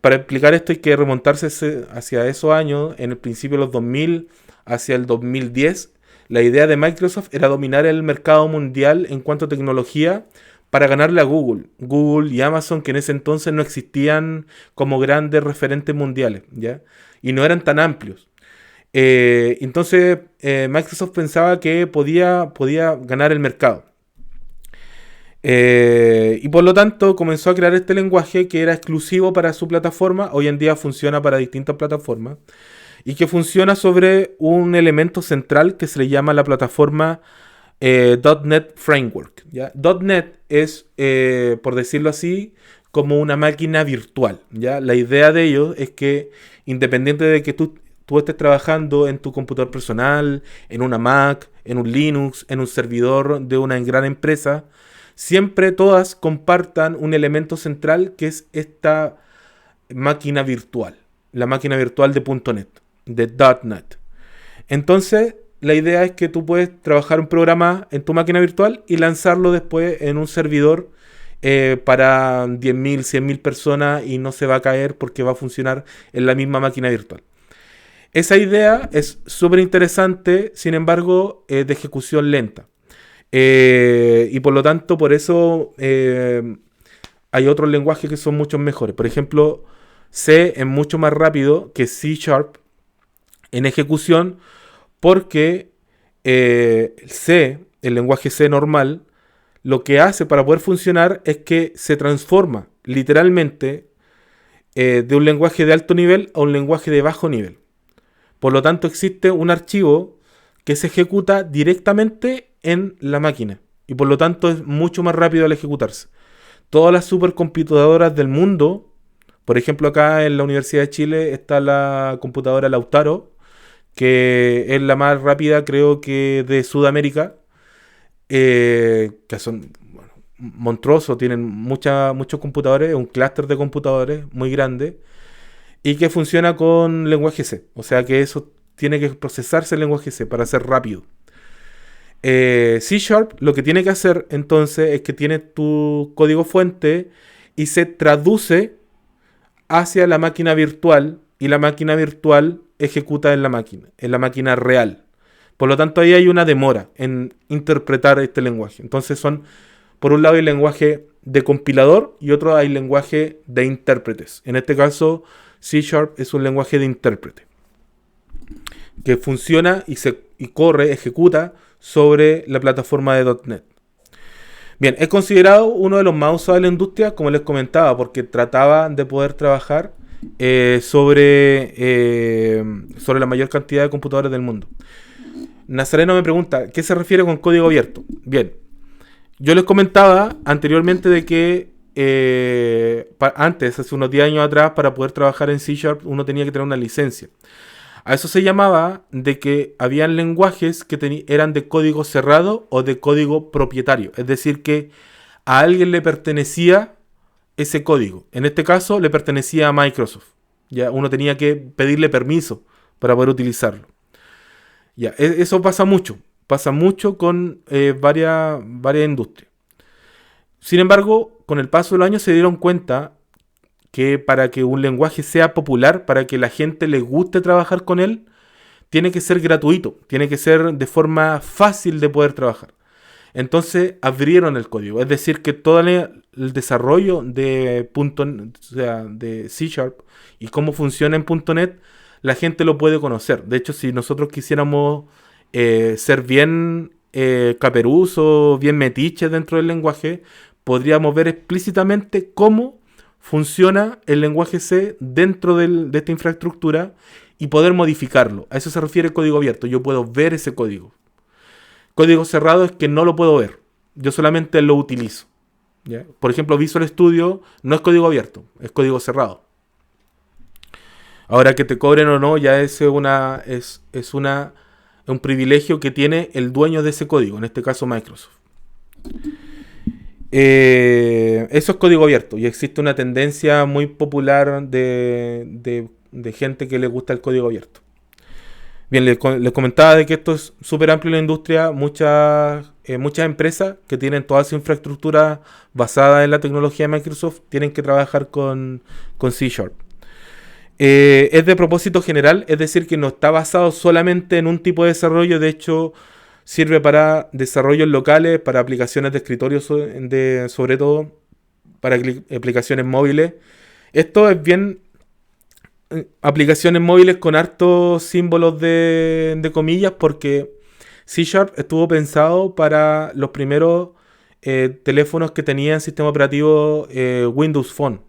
Para explicar esto hay que remontarse hacia esos años, en el principio de los 2000, hacia el 2010. La idea de Microsoft era dominar el mercado mundial en cuanto a tecnología para ganarle a Google. Google y Amazon, que en ese entonces no existían como grandes referentes mundiales, ¿ya? Y no eran tan amplios. Entonces Microsoft pensaba que podía ganar el mercado. Y por lo tanto comenzó a crear este lenguaje que era exclusivo para su plataforma. Hoy en día funciona para distintas plataformas. Y que funciona sobre un elemento central que se le llama la plataforma .NET Framework, ¿ya? .NET es, por decirlo así, como una máquina virtual, ¿ya? La idea de ello es que, independiente de que tú estés trabajando en tu computador personal, en una Mac, en un Linux, en un servidor de una gran empresa, siempre todas compartan un elemento central que es esta máquina virtual, la máquina virtual de .NET, de .NET. Entonces, la idea es que tú puedes trabajar un programa en tu máquina virtual y lanzarlo después en un servidor para 10.000, 100.000 personas y no se va a caer porque va a funcionar en la misma máquina virtual. Esa idea es súper interesante, sin embargo, de ejecución lenta. Y por lo tanto, por eso hay otros lenguajes que son mucho mejores. Por ejemplo, C es mucho más rápido que C# en ejecución porque C, el lenguaje C normal, lo que hace para poder funcionar es que se transforma literalmente de un lenguaje de alto nivel a un lenguaje de bajo nivel. Por lo tanto, existe un archivo que se ejecuta directamente en la máquina y por lo tanto es mucho más rápido al ejecutarse. Todas las supercomputadoras del mundo, por ejemplo acá en la Universidad de Chile está la computadora Lautaro, que es la más rápida creo que de Sudamérica, que son monstruosos, tienen muchos computadores, un clúster de computadores muy grande y que funciona con lenguaje C. O sea que eso tiene que procesarse el lenguaje C para ser rápido. C# lo que tiene que hacer entonces es que tiene tu código fuente y se traduce hacia la máquina virtual y la máquina virtual ejecuta en la máquina real. Por lo tanto, ahí hay una demora en interpretar este lenguaje. Entonces son, por un lado hay lenguaje de compilador y otro hay lenguaje de intérpretes. En este caso, C# es un lenguaje de intérprete que funciona y corre, ejecuta sobre la plataforma de .NET. Bien, es considerado uno de los más usados de la industria, como les comentaba, porque trataba de poder trabajar sobre la mayor cantidad de computadores del mundo. Nazareno me pregunta, ¿qué se refiere con código abierto? Bien, yo les comentaba anteriormente de que antes, hace unos 10 años atrás, para poder trabajar en C# uno tenía que tener una licencia. A eso se llamaba de que habían lenguajes que eran de código cerrado o de código propietario. Es decir, que a alguien le pertenecía ese código. En este caso le pertenecía a Microsoft. Ya uno tenía que pedirle permiso para poder utilizarlo. Ya, eso pasa mucho. Pasa mucho con varias industrias. Sin embargo, con el paso de los años se dieron cuenta que para que un lenguaje sea popular, para que la gente le guste trabajar con él, tiene que ser gratuito, tiene que ser de forma fácil de poder trabajar. Entonces abrieron el código, es decir, que todo el desarrollo de C# y cómo funciona en .NET, la gente lo puede conocer. De hecho, si nosotros quisiéramos ser bien caperuzos, bien metiches dentro del lenguaje, podríamos ver explícitamente cómo funciona el lenguaje C dentro de esta infraestructura y poder modificarlo. A eso se refiere el código abierto. Yo puedo ver ese código. Código cerrado es que no lo puedo ver. Yo solamente lo utilizo. ¿Ya? Por ejemplo, Visual Studio no es código abierto, es código cerrado. Ahora que te cobren o no, ya es un privilegio que tiene el dueño de ese código, en este caso Microsoft. Eso es código abierto y existe una tendencia muy popular de gente que le gusta el código abierto. Bien, les comentaba de que esto es súper amplio en la industria. Muchas empresas que tienen toda su infraestructura basada en la tecnología de Microsoft tienen que trabajar con C#. Es de propósito general, es decir, que no está basado solamente en un tipo de desarrollo. De hecho, sirve para desarrollos locales, para aplicaciones de escritorio, sobre todo para aplicaciones móviles. Esto es bien aplicaciones móviles con hartos símbolos de comillas, porque C# estuvo pensado para los primeros teléfonos que tenían sistema operativo Windows Phone.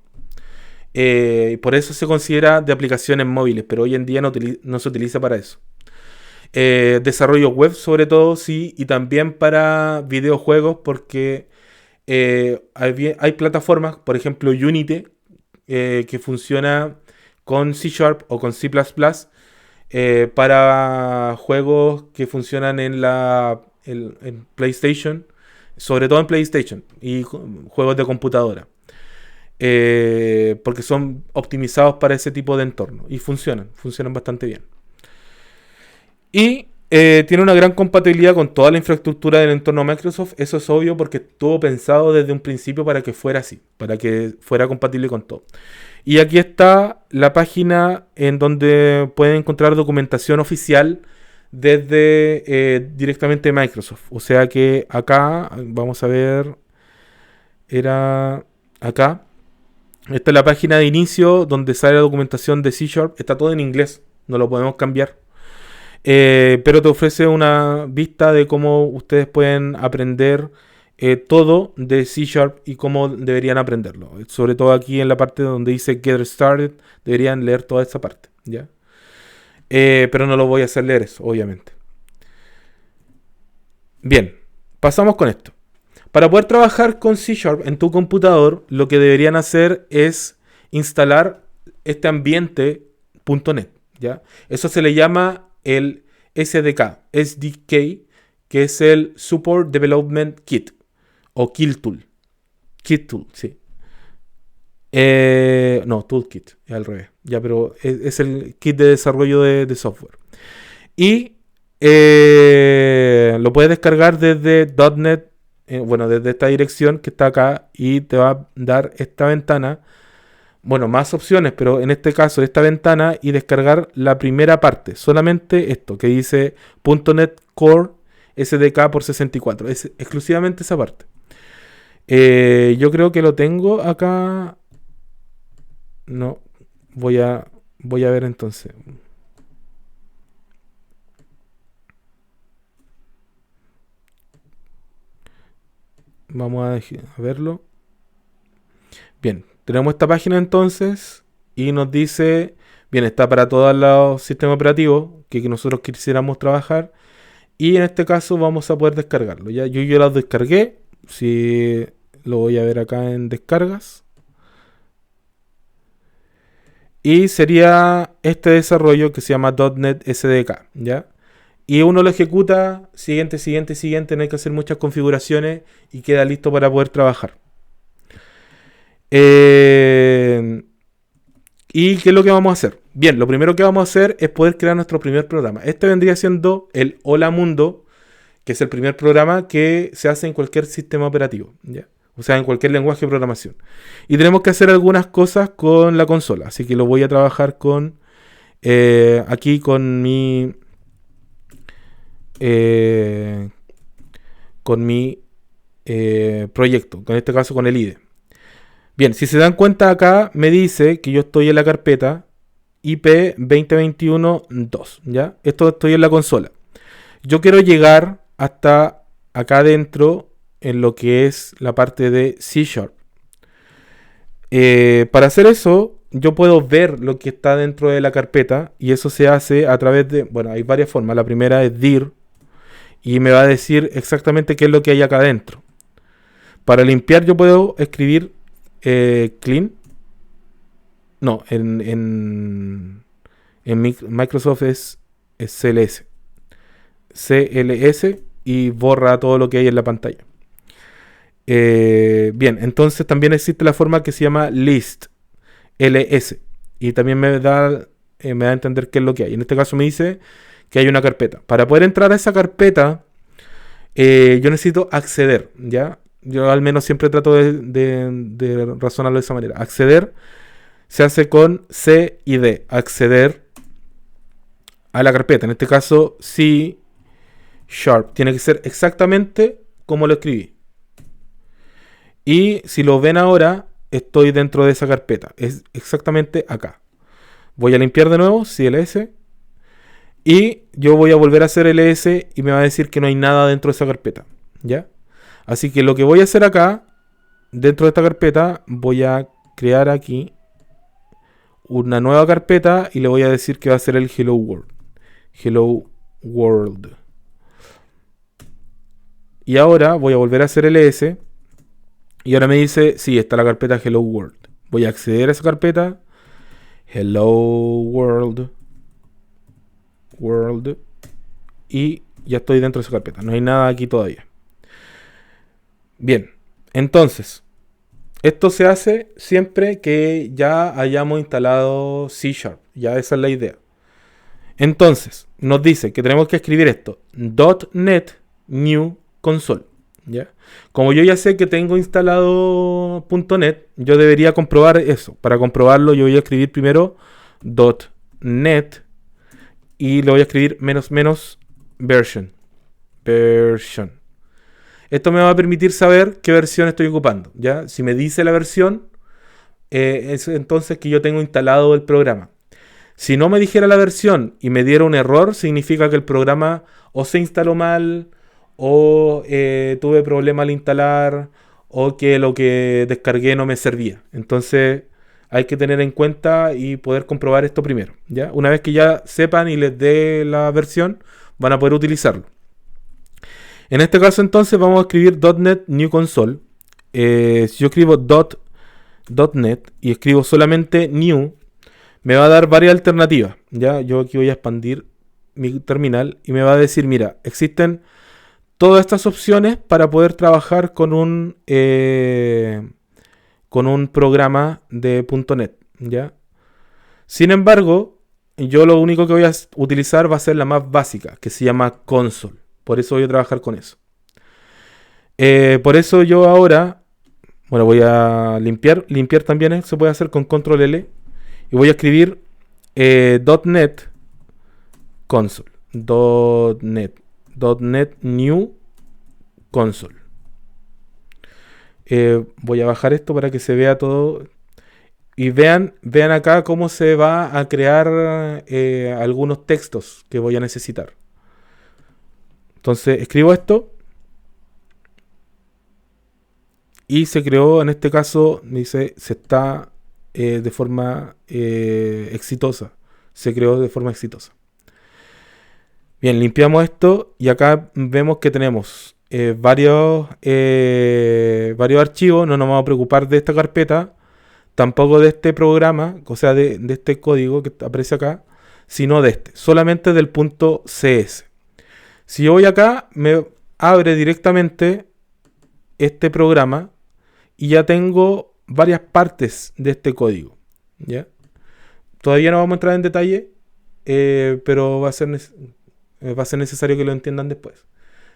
Por eso se considera de aplicaciones móviles, pero hoy en día no se utiliza para eso. Desarrollo web sobre todo, sí, y también para videojuegos, porque hay plataformas, por ejemplo Unity, que funciona con C# o con C++, para juegos que funcionan en PlayStation, sobre todo en PlayStation y juegos de computadora. Porque son optimizados para ese tipo de entorno y funcionan bastante bien. Y tiene una gran compatibilidad con toda la infraestructura del entorno Microsoft. Eso es obvio porque estuvo pensado desde un principio para que fuera así, para que fuera compatible con todo. Y aquí está la página en donde pueden encontrar documentación oficial desde directamente Microsoft. O sea que acá, vamos a ver, era acá. Esta es la página de inicio donde sale la documentación de C#. Está todo en inglés, no lo podemos cambiar. Pero te ofrece una vista de cómo ustedes pueden aprender todo de C# y cómo deberían aprenderlo. Sobre todo aquí en la parte donde dice Get Started, deberían leer toda esa parte, ¿ya? Pero no lo voy a hacer leer eso, obviamente. Bien, pasamos con esto. Para poder trabajar con C# en tu computador, lo que deberían hacer es instalar este ambiente .NET, ¿ya? Eso se le llama el SDK, que es el Support Development Kit, o Kill Tool. Kit Tool, sí. No, Toolkit, es al revés. Ya, pero es el kit de desarrollo de software. Y lo puedes descargar desde .NET, bueno, desde esta dirección que está acá, y te va a dar esta ventana. Bueno, más opciones, pero en este caso esta ventana, y descargar la primera parte, solamente esto que dice .NET Core SDK por 64, es exclusivamente esa parte. Yo creo que lo tengo acá. No, voy a ver entonces. Vamos a verlo. Bien, tenemos esta página entonces y nos dice, bien, está para todos los sistemas operativos que nosotros quisiéramos trabajar, y en este caso vamos a poder descargarlo. Ya, yo lo descargué, si lo voy a ver acá en descargas. Y sería este desarrollo que se llama .NET SDK, ¿ya? Y uno lo ejecuta, siguiente, no hay que hacer muchas configuraciones y queda listo para poder trabajar. ¿Y qué es lo que vamos a hacer? Bien, lo primero que vamos a hacer es poder crear nuestro primer programa. Este vendría siendo el Hola Mundo, que es el primer programa que se hace en cualquier sistema operativo, ¿ya? O sea, en cualquier lenguaje de programación. Y tenemos que hacer algunas cosas con la consola. Así que lo voy a trabajar con aquí con mi proyecto. En este caso con el IDE. Bien, si se dan cuenta acá me dice que yo estoy en la carpeta IP 2021-2, ¿ya? Esto estoy en la consola. Yo quiero llegar hasta acá adentro en lo que es la parte de C#. Para hacer eso, yo puedo ver lo que está dentro de la carpeta, y eso se hace a través de, bueno, hay varias formas. La primera es dir, y me va a decir exactamente qué es lo que hay acá adentro. Para limpiar yo puedo escribir clean. No, en Microsoft es CLS. CLS, y borra todo lo que hay en la pantalla. Bien, entonces también existe la forma que se llama list, LS, y también me da a entender qué es lo que hay. En este caso me dice que hay una carpeta. Para poder entrar a esa carpeta, yo necesito acceder, ¿ya? Yo al menos siempre trato de razonarlo de esa manera. Acceder se hace con C y D. Acceder a la carpeta. En este caso, C#. Tiene que ser exactamente como lo escribí. Y si lo ven ahora, estoy dentro de esa carpeta. Es exactamente acá. Voy a limpiar de nuevo, CLS. Y yo voy a volver a hacer LS y me va a decir que no hay nada dentro de esa carpeta, ¿ya? Así que lo que voy a hacer acá, dentro de esta carpeta, voy a crear aquí una nueva carpeta y le voy a decir que va a ser el Hello World. Hello World. Y ahora voy a volver a hacer LS. Y ahora me dice, sí, está la carpeta Hello World. Voy a acceder a esa carpeta. Hello World. Y ya estoy dentro de esa carpeta. No hay nada aquí todavía. Bien, entonces, esto se hace siempre que ya hayamos instalado C Sharp. Ya esa es la idea. Entonces, nos dice que tenemos que escribir esto. .NET New Console. ¿Ya? Como yo ya sé que tengo instalado .NET, yo debería comprobar eso. Para comprobarlo, yo voy a escribir primero .NET y lo voy a escribir version. Esto me va a permitir saber qué versión estoy ocupando. ¿Ya? Si me dice la versión, es entonces que yo tengo instalado el programa. Si no me dijera la versión y me diera un error, significa que el programa o se instaló mal, o tuve problema al instalar, o que lo que descargué no me servía. Entonces hay que tener en cuenta y poder comprobar esto primero. ¿Ya? Una vez que ya sepan y les dé la versión, van a poder utilizarlo. En este caso entonces vamos a escribir .NET New Console. Si yo escribo .NET y escribo solamente New, me va a dar varias alternativas. ¿Ya? Yo aquí voy a expandir mi terminal y me va a decir, mira, existen todas estas opciones para poder trabajar con un programa de .NET. ¿Ya? Sin embargo, yo lo único que voy a utilizar va a ser la más básica, que se llama Console. Por eso voy a trabajar con eso. Por eso yo ahora, bueno, voy a limpiar. Limpiar también se puede hacer con Control L. Y voy a escribir .NET Console. .NET New Console. Voy a bajar esto para que se vea todo. Y vean acá cómo se va a crear algunos textos que voy a necesitar. Entonces escribo esto. Y se creó, en este caso, dice, se está de forma exitosa. Se creó de forma exitosa. Bien, limpiamos esto y acá vemos que tenemos varios archivos. No nos vamos a preocupar de esta carpeta, tampoco de este programa, o sea, de este código que aparece acá, sino de este, solamente del punto CS. Si yo voy acá, me abre directamente este programa y ya tengo varias partes de este código. ¿Ya? Todavía no vamos a entrar en detalle, pero va a ser necesario que lo entiendan después.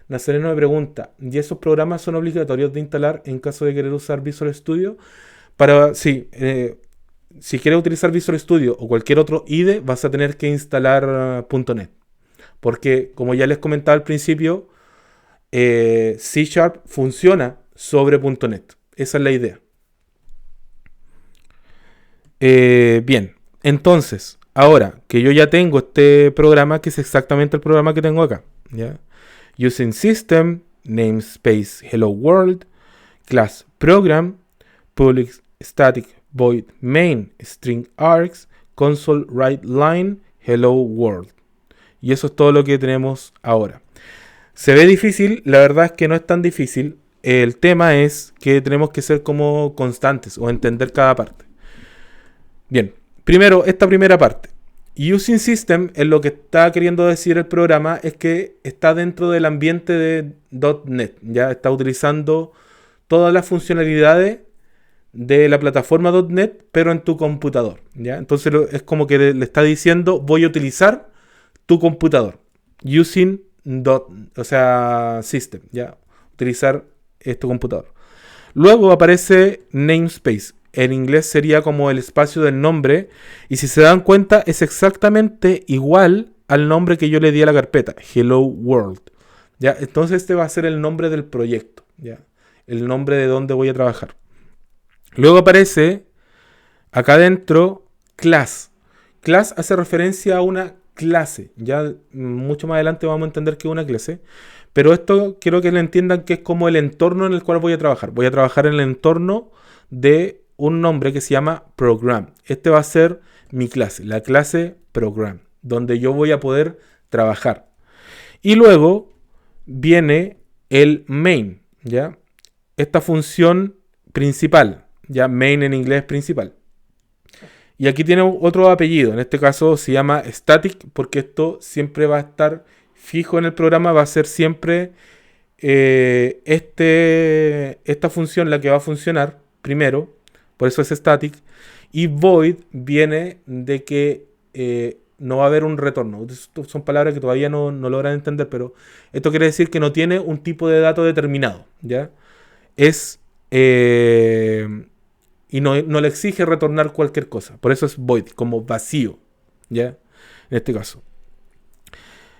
Nazareno me pregunta, ¿y esos programas son obligatorios de instalar en caso de querer usar Visual Studio? Si quieres utilizar Visual Studio o cualquier otro IDE, vas a tener que instalar .NET. Porque, como ya les comentaba al principio, C# funciona sobre .NET. Esa es la idea. Bien, entonces, ahora que yo ya tengo este programa, que es exactamente el programa que tengo acá, ¿ya? Using System, namespace Hello World, class Program, public static void main string args, console write line Hello World. Y eso es todo lo que tenemos ahora. Se ve difícil, la verdad es que no es tan difícil. El tema es que tenemos que ser como constantes o entender cada parte. Bien, primero, esta primera parte. Using System es lo que está queriendo decir el programa, es que está dentro del ambiente de .NET. Ya está utilizando todas las funcionalidades de la plataforma .NET, pero en tu computador. ¿Ya? Entonces es como que le está diciendo, voy a utilizar tu computador. Using System. ¿Ya? Utilizar tu computador. Luego aparece namespace. En inglés sería como el espacio del nombre. Y si se dan cuenta, es exactamente igual al nombre que yo le di a la carpeta. Hello World. ¿Ya? Entonces este va a ser el nombre del proyecto. ¿Ya? El nombre de donde voy a trabajar. Luego aparece acá adentro class. Class hace referencia a una clase. Ya mucho más adelante vamos a entender que es una clase. Pero esto quiero que lo entiendan que es como el entorno en el cual voy a trabajar. Voy a trabajar en el entorno de un nombre que se llama Program. Este va a ser mi clase, la clase Program, donde yo voy a poder trabajar. Y luego viene el main, ¿ya? Esta función principal, ya main en inglés principal. Y aquí tiene otro apellido, en este caso se llama static, porque esto siempre va a estar fijo en el programa, va a ser siempre esta función la que va a funcionar primero, por eso es static, y void viene de que no va a haber un retorno. Esto son palabras que todavía no logran entender, pero esto quiere decir que no tiene un tipo de dato determinado, ¿ya? Es... y no le exige retornar cualquier cosa. Por eso es void, como vacío, ¿ya? En este caso.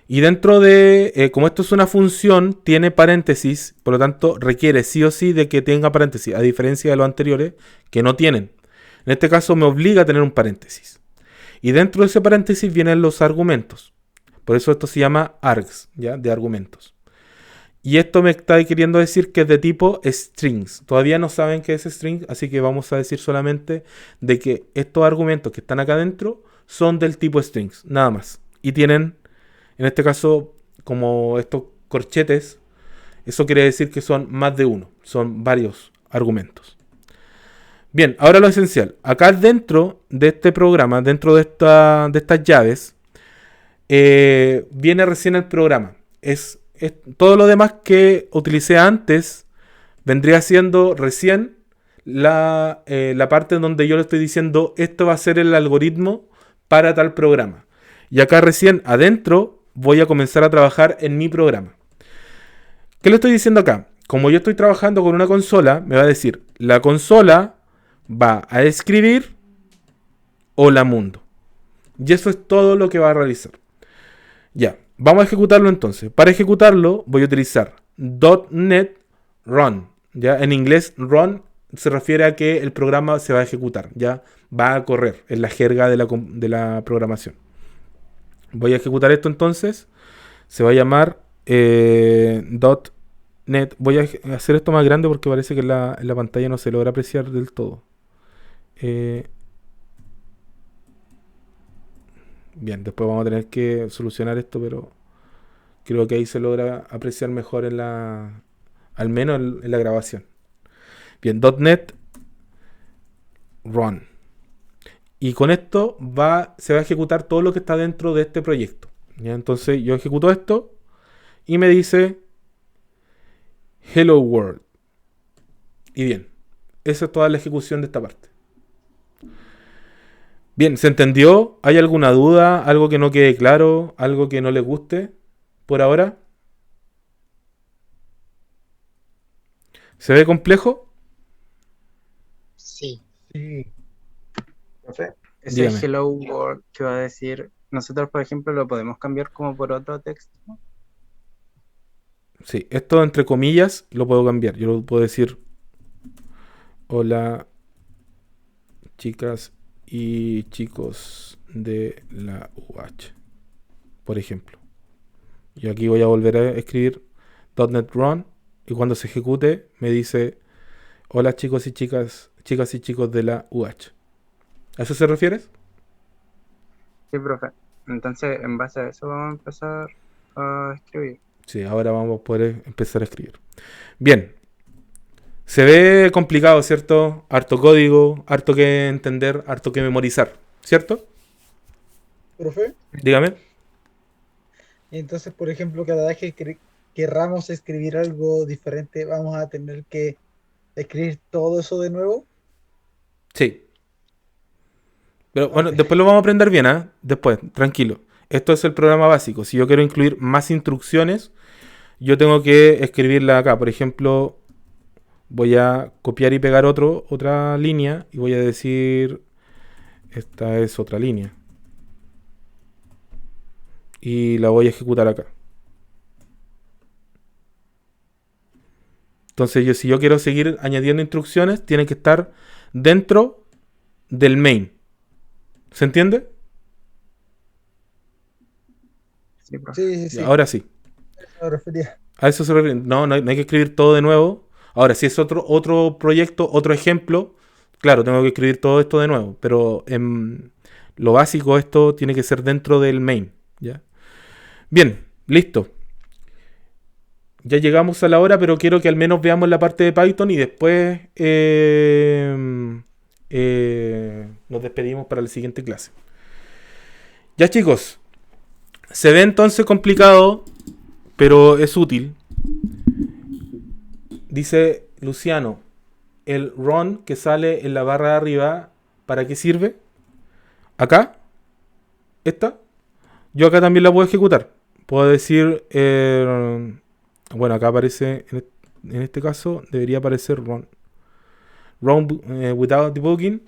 Y dentro de, como esto es una función, tiene paréntesis, por lo tanto requiere sí o sí de que tenga paréntesis, a diferencia de los anteriores que no tienen. En este caso me obliga a tener un paréntesis. Y dentro de ese paréntesis vienen los argumentos. Por eso esto se llama args, ¿ya? De argumentos. Y esto me está queriendo decir que es de tipo strings. Todavía no saben qué es string, así que vamos a decir solamente de que estos argumentos que están acá adentro son del tipo strings, nada más. Y tienen, en este caso, como estos corchetes, eso quiere decir que son más de uno, son varios argumentos. Bien, ahora lo esencial. Acá dentro de este programa, dentro de estas llaves, viene recién el programa. Es todo lo demás que utilicé antes vendría siendo recién la parte donde yo le estoy diciendo esto va a ser el algoritmo para tal programa. Y acá recién adentro voy a comenzar a trabajar en mi programa. ¿Qué le estoy diciendo acá? Como yo estoy trabajando con una consola, me va a decir la consola va a escribir hola mundo. Y eso es todo lo que va a realizar. Ya, vamos a ejecutarlo entonces. Para ejecutarlo voy a utilizar .NET Run. ¿Ya? En inglés run se refiere a que el programa se va a ejecutar. Ya va a correr en la jerga de la programación. Voy a ejecutar esto entonces. Se va a llamar .NET. Voy a hacer esto más grande porque parece que en la pantalla no se logra apreciar del todo. Bien, después vamos a tener que solucionar esto, pero creo que ahí se logra apreciar mejor al menos en la grabación. Bien, .NET Run. Y con esto se va a ejecutar todo lo que está dentro de este proyecto. ¿Ya? Entonces yo ejecuto esto y me dice Hello World. Y bien, esa es toda la ejecución de esta parte. Bien, ¿se entendió? ¿Hay alguna duda? ¿Algo que no quede claro? ¿Algo que no les guste por ahora? ¿Se ve complejo? Sí. Sí. Profe, Ese Dígame. hello world que va a decir, nosotros por ejemplo lo podemos cambiar como por otro texto. Sí, esto entre comillas lo puedo cambiar. Yo lo puedo decir hola chicas y chicos de la UH, por ejemplo. Y aquí voy a volver a escribir .NET Run y cuando se ejecute me dice hola chicos y chicas y chicos de la UH. ¿A eso se refiere? Sí, profe. Entonces, en base a eso vamos a empezar a escribir. Sí, ahora vamos a poder empezar a escribir. Bien. Se ve complicado, ¿cierto? Harto código, harto que entender, harto que memorizar, ¿cierto? Profe, Dígame. entonces, por ejemplo, cada vez que querramos escribir algo diferente, vamos a tener que escribir todo eso de nuevo. Sí. Pero bueno, Ok. después lo vamos a aprender bien, ¿ah? Después, tranquilo. Esto es el programa básico. Si yo quiero incluir más instrucciones, yo tengo que escribirla acá. Por ejemplo, voy a copiar y pegar otra línea y voy a decir, esta es otra línea. Y la voy a ejecutar acá. Entonces, si yo quiero seguir añadiendo instrucciones, tienen que estar dentro del main. ¿Se entiende? Sí, profe. Sí, sí, sí. Ahora sí. A eso me refería. A eso se refiere. No hay que escribir todo de nuevo. Ahora, si es otro proyecto, otro ejemplo, claro, tengo que escribir todo esto de nuevo. Pero en lo básico, esto tiene que ser dentro del main. ¿Ya? Bien, listo. Ya llegamos a la hora, pero quiero que al menos veamos la parte de Python y después nos despedimos para la siguiente clase. Ya, chicos. Se ve entonces complicado, pero es útil. Dice Luciano, el run que sale en la barra de arriba, ¿para qué sirve? ¿Acá? ¿Esta? Yo acá también la puedo ejecutar. Puedo decir, bueno, acá aparece, en este caso, debería aparecer run. Run without debugging.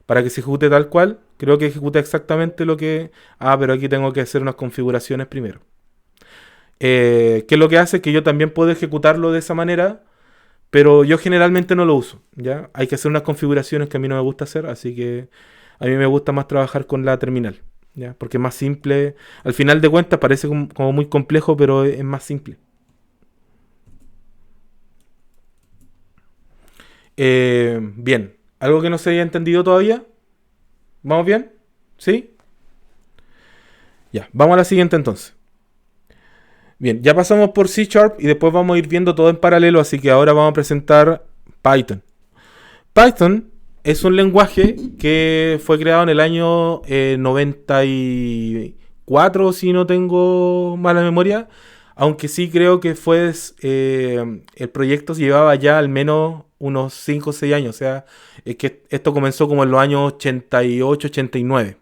Para que se ejecute tal cual. Creo que ejecuta exactamente lo que... Ah, pero aquí tengo que hacer unas configuraciones primero. ¿Qué es lo que hace? Que yo también puedo ejecutarlo de esa manera, pero yo generalmente no lo uso, ¿ya? Hay que hacer unas configuraciones que a mí no me gusta hacer, así que a mí me gusta más trabajar con la terminal, ¿ya? Porque es más simple. Al final de cuentas parece como muy complejo, pero es más simple. Bien. ¿Algo que no se haya entendido todavía? ¿Vamos bien? ¿Sí? Ya, vamos a la siguiente entonces. Bien, ya pasamos por C# y después vamos a ir viendo todo en paralelo, así que ahora vamos a presentar Python. Python es un lenguaje que fue creado en el año 94, si no tengo mala memoria, aunque sí creo que fue el proyecto llevaba ya al menos unos 5 o 6 años, o sea, es que esto comenzó como en los años 88, 89.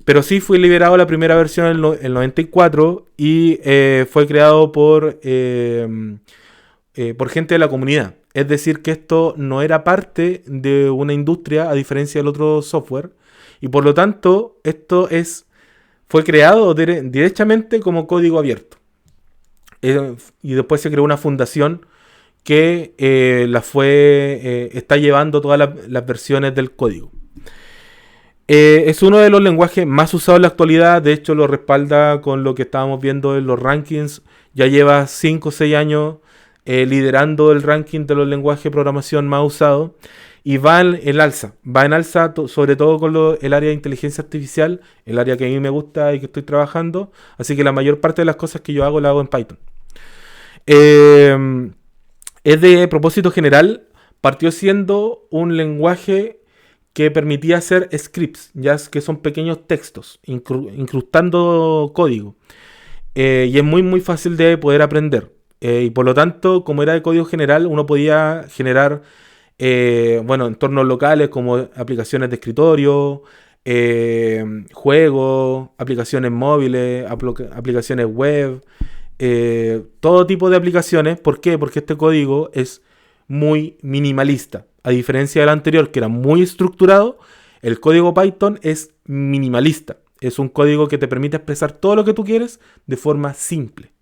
Pero sí fue liberado la primera versión en el 94 y fue creado por gente de la comunidad. Es decir, que esto no era parte de una industria a diferencia del otro software. Y por lo tanto, fue creado directamente como código abierto. Y después se creó una fundación que está llevando todas las versiones del código. Es uno de los lenguajes más usados en la actualidad. De hecho, lo respalda con lo que estábamos viendo en los rankings. Ya lleva 5 o 6 años liderando el ranking de los lenguajes de programación más usados. Y va en alza. Va en alza sobre todo con el área de inteligencia artificial. El área que a mí me gusta y que estoy trabajando. Así que la mayor parte de las cosas que yo hago, las hago en Python. Es de propósito general. Partió siendo un lenguaje que permitía hacer scripts, ya que son pequeños textos, incrustando código. Y es muy muy fácil de poder aprender. Y por lo tanto, como era de código general, uno podía generar entornos locales como aplicaciones de escritorio, juegos, aplicaciones móviles, aplicaciones web, todo tipo de aplicaciones. ¿Por qué? Porque este código es muy minimalista. A diferencia del anterior, que era muy estructurado, el código Python es minimalista. Es un código que te permite expresar todo lo que tú quieres de forma simple.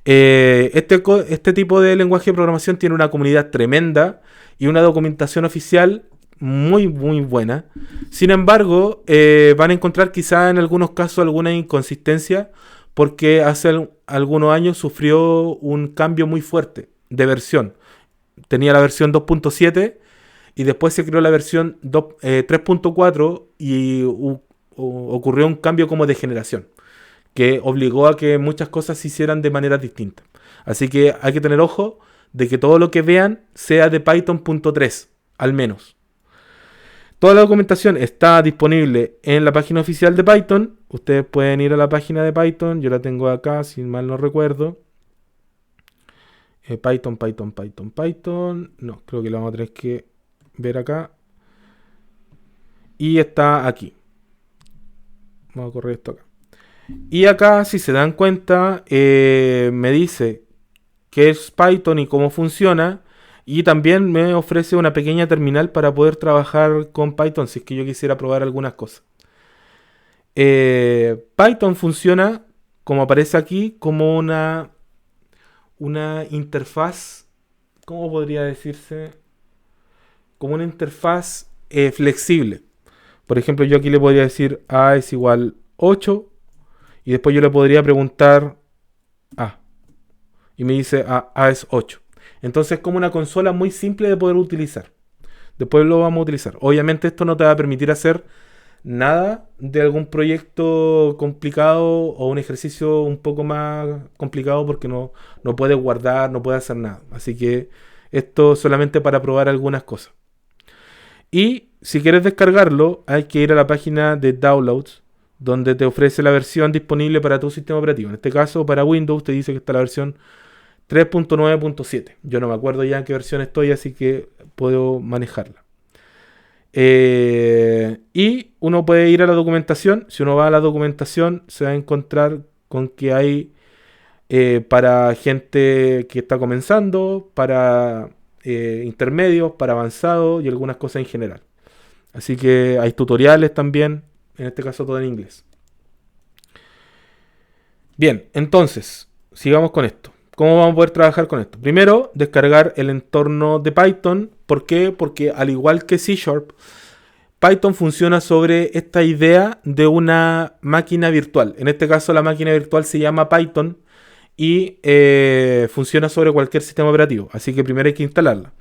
Este tipo de lenguaje de programación tiene una comunidad tremenda y una documentación oficial muy, muy buena. Sin embargo, van a encontrar quizá en algunos casos alguna inconsistencia porque hace algunos años sufrió un cambio muy fuerte de versión. Tenía la versión 2.7 y después se creó la versión 3.4 y ocurrió un cambio como de generación que obligó a que muchas cosas se hicieran de maneras distintas. Así que hay que tener ojo de que todo lo que vean sea de Python.3, al menos. Toda la documentación está disponible en la página oficial de Python. Ustedes pueden ir a la página de Python. Yo la tengo acá, si mal no recuerdo. Python. No, creo que lo vamos a tener que ver acá. Y está aquí. Vamos a correr esto acá. Y acá, si se dan cuenta, me dice qué es Python y cómo funciona. Y también me ofrece una pequeña terminal para poder trabajar con Python si es que yo quisiera probar algunas cosas. Python funciona, como aparece aquí, como una interfaz, ¿cómo podría decirse? Como una interfaz flexible. Por ejemplo, yo aquí le podría decir A es igual 8 y después yo le podría preguntar A. Y me dice A es 8. Entonces es como una consola muy simple de poder utilizar. Después lo vamos a utilizar. Obviamente esto no te va a permitir hacer nada de algún proyecto complicado o un ejercicio un poco más complicado porque no puedes guardar, no puedes hacer nada. Así que esto solamente para probar algunas cosas. Y si quieres descargarlo, hay que ir a la página de Downloads, donde te ofrece la versión disponible para tu sistema operativo. En este caso, para Windows te dice que está la versión 3.9.7. Yo no me acuerdo ya en qué versión estoy, así que puedo manejarla. Y uno puede ir a la documentación. Si uno va a la documentación, se va a encontrar con que hay para gente que está comenzando, para intermedios, para avanzados y algunas cosas en general. Así que hay tutoriales también, en este caso todo en inglés. Bien, entonces, sigamos con esto. ¿Cómo vamos a poder trabajar con esto? Primero, descargar el entorno de Python. ¿Por qué? Porque al igual que C#, Python funciona sobre esta idea de una máquina virtual. En este caso, la máquina virtual se llama Python y funciona sobre cualquier sistema operativo. Así que primero hay que instalarla.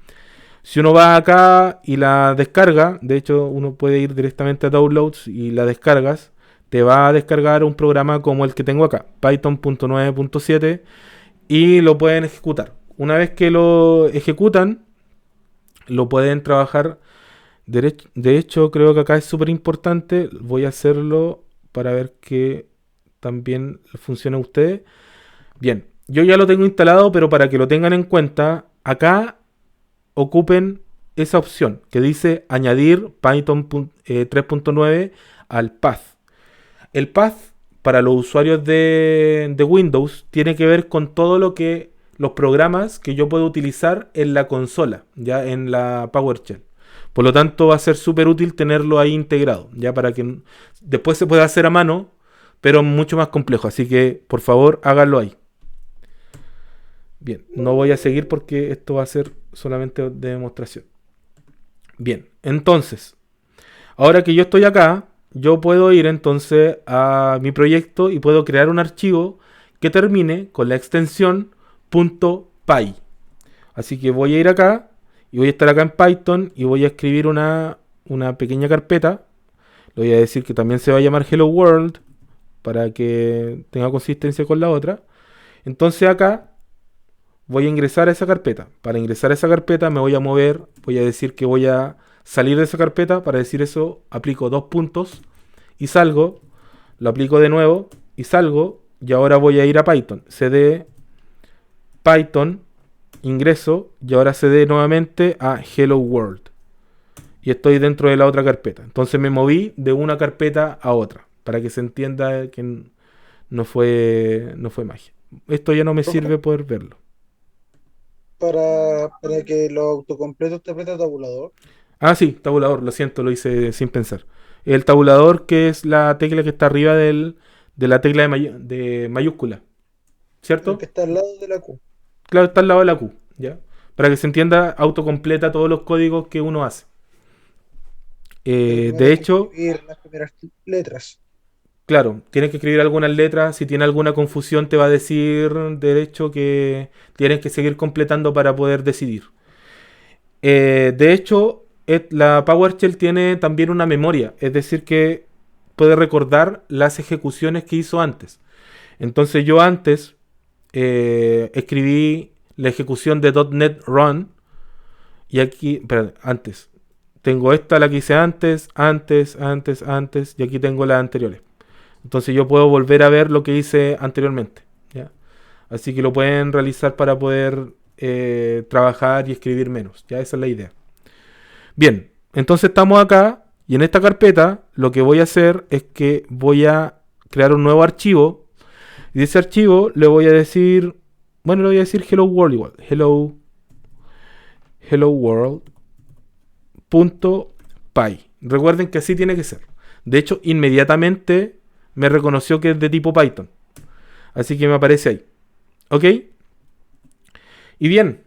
Si uno va acá y la descarga, de hecho uno puede ir directamente a Downloads y la descargas, te va a descargar un programa como el que tengo acá, Python.9.7, y lo pueden ejecutar. Una vez que lo ejecutan, lo pueden trabajar. De hecho, creo que acá es súper importante. Voy a hacerlo para ver que también funcione a ustedes. Bien, yo ya lo tengo instalado, pero para que lo tengan en cuenta, acá ocupen esa opción que dice añadir Python 3.9 al path. El path para los usuarios de Windows tiene que ver con todo lo que los programas que yo puedo utilizar en la consola, ya en la PowerShell. Por lo tanto, va a ser súper útil tenerlo ahí integrado, ya para que después se pueda hacer a mano, pero mucho más complejo. Así que, por favor, háganlo ahí. Bien, no voy a seguir porque esto va a ser solamente de demostración. Bien, entonces, ahora que yo estoy acá, yo puedo ir entonces a mi proyecto y puedo crear un archivo que termine con la extensión .py. Así que voy a ir acá y voy a estar acá en Python y voy a escribir una pequeña carpeta. Le voy a decir que también se va a llamar Hello World para que tenga consistencia con la otra. Entonces acá voy a ingresar a esa carpeta. Para ingresar a esa carpeta me voy a mover, voy a decir que voy a salir de esa carpeta. Para decir eso aplico 2 puntos y salgo, lo aplico de nuevo y salgo, y ahora voy a ir a Python, cd Python, ingreso y ahora cd nuevamente a Hello World y estoy dentro de la otra carpeta. Entonces me moví de una carpeta a otra para que se entienda que no fue magia. Esto ya no me sirve poder verlo. Para que lo autocompletos te aprieta tabulador. Ah, sí, tabulador, lo siento, lo hice sin pensar. El tabulador, que es la tecla que está arriba de la tecla de mayúscula, ¿cierto? El que está al lado de la Q. Claro, está al lado de la Q, ¿ya? Para que se entienda, autocompleta todos los códigos que uno hace. De hecho, Escribir las primeras letras. claro, tienes que escribir algunas letras. Si tiene alguna confusión, te va a decir, de hecho, que tienes que seguir completando para poder decidir. De hecho, la PowerShell tiene también una memoria, es decir, que puede recordar las ejecuciones que hizo antes. Entonces yo antes escribí la ejecución de .NET Run y aquí, perdón, antes. Tengo esta, la que hice antes, y aquí tengo las anteriores. Entonces yo puedo volver a ver lo que hice anteriormente, ¿ya? Así que lo pueden realizar para poder trabajar y escribir menos, ¿ya? Esa es la idea. Bien, entonces estamos acá y en esta carpeta lo que voy a hacer es que voy a crear un nuevo archivo y de ese archivo le voy a decir, bueno, le voy a decir Hello World igual, Hello World.py. Recuerden que así tiene que ser. De hecho, inmediatamente me reconoció que es de tipo Python. Así que me aparece ahí. ¿Ok? Y bien,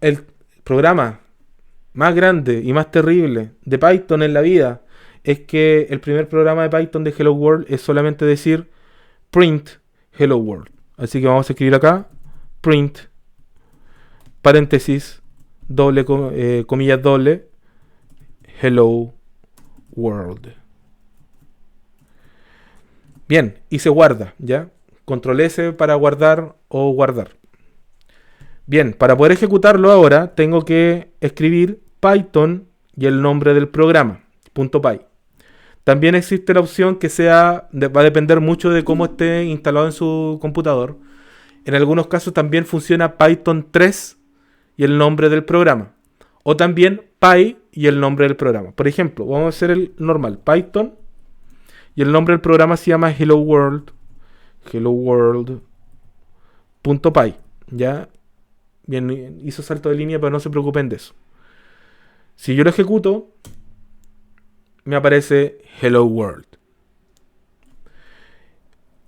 el programa más grande y más terrible de Python en la vida es que el primer programa de Python de Hello World es solamente decir print Hello World. Así que vamos a escribir acá print paréntesis doble comillas doble Hello World. Bien, y se guarda, ¿ya? Control S para guardar o guardar. Bien, para poder ejecutarlo ahora tengo que escribir Python y el nombre del programa, .py. También existe la opción que va a depender mucho de cómo esté instalado en su computador. En algunos casos también funciona Python 3 y el nombre del programa. O también Py y el nombre del programa. Por ejemplo, vamos a hacer el normal, Python, y el nombre del programa se llama Hello World. Hello World.py. Ya, bien, hizo salto de línea, pero no se preocupen de eso. Si yo lo ejecuto, me aparece Hello World.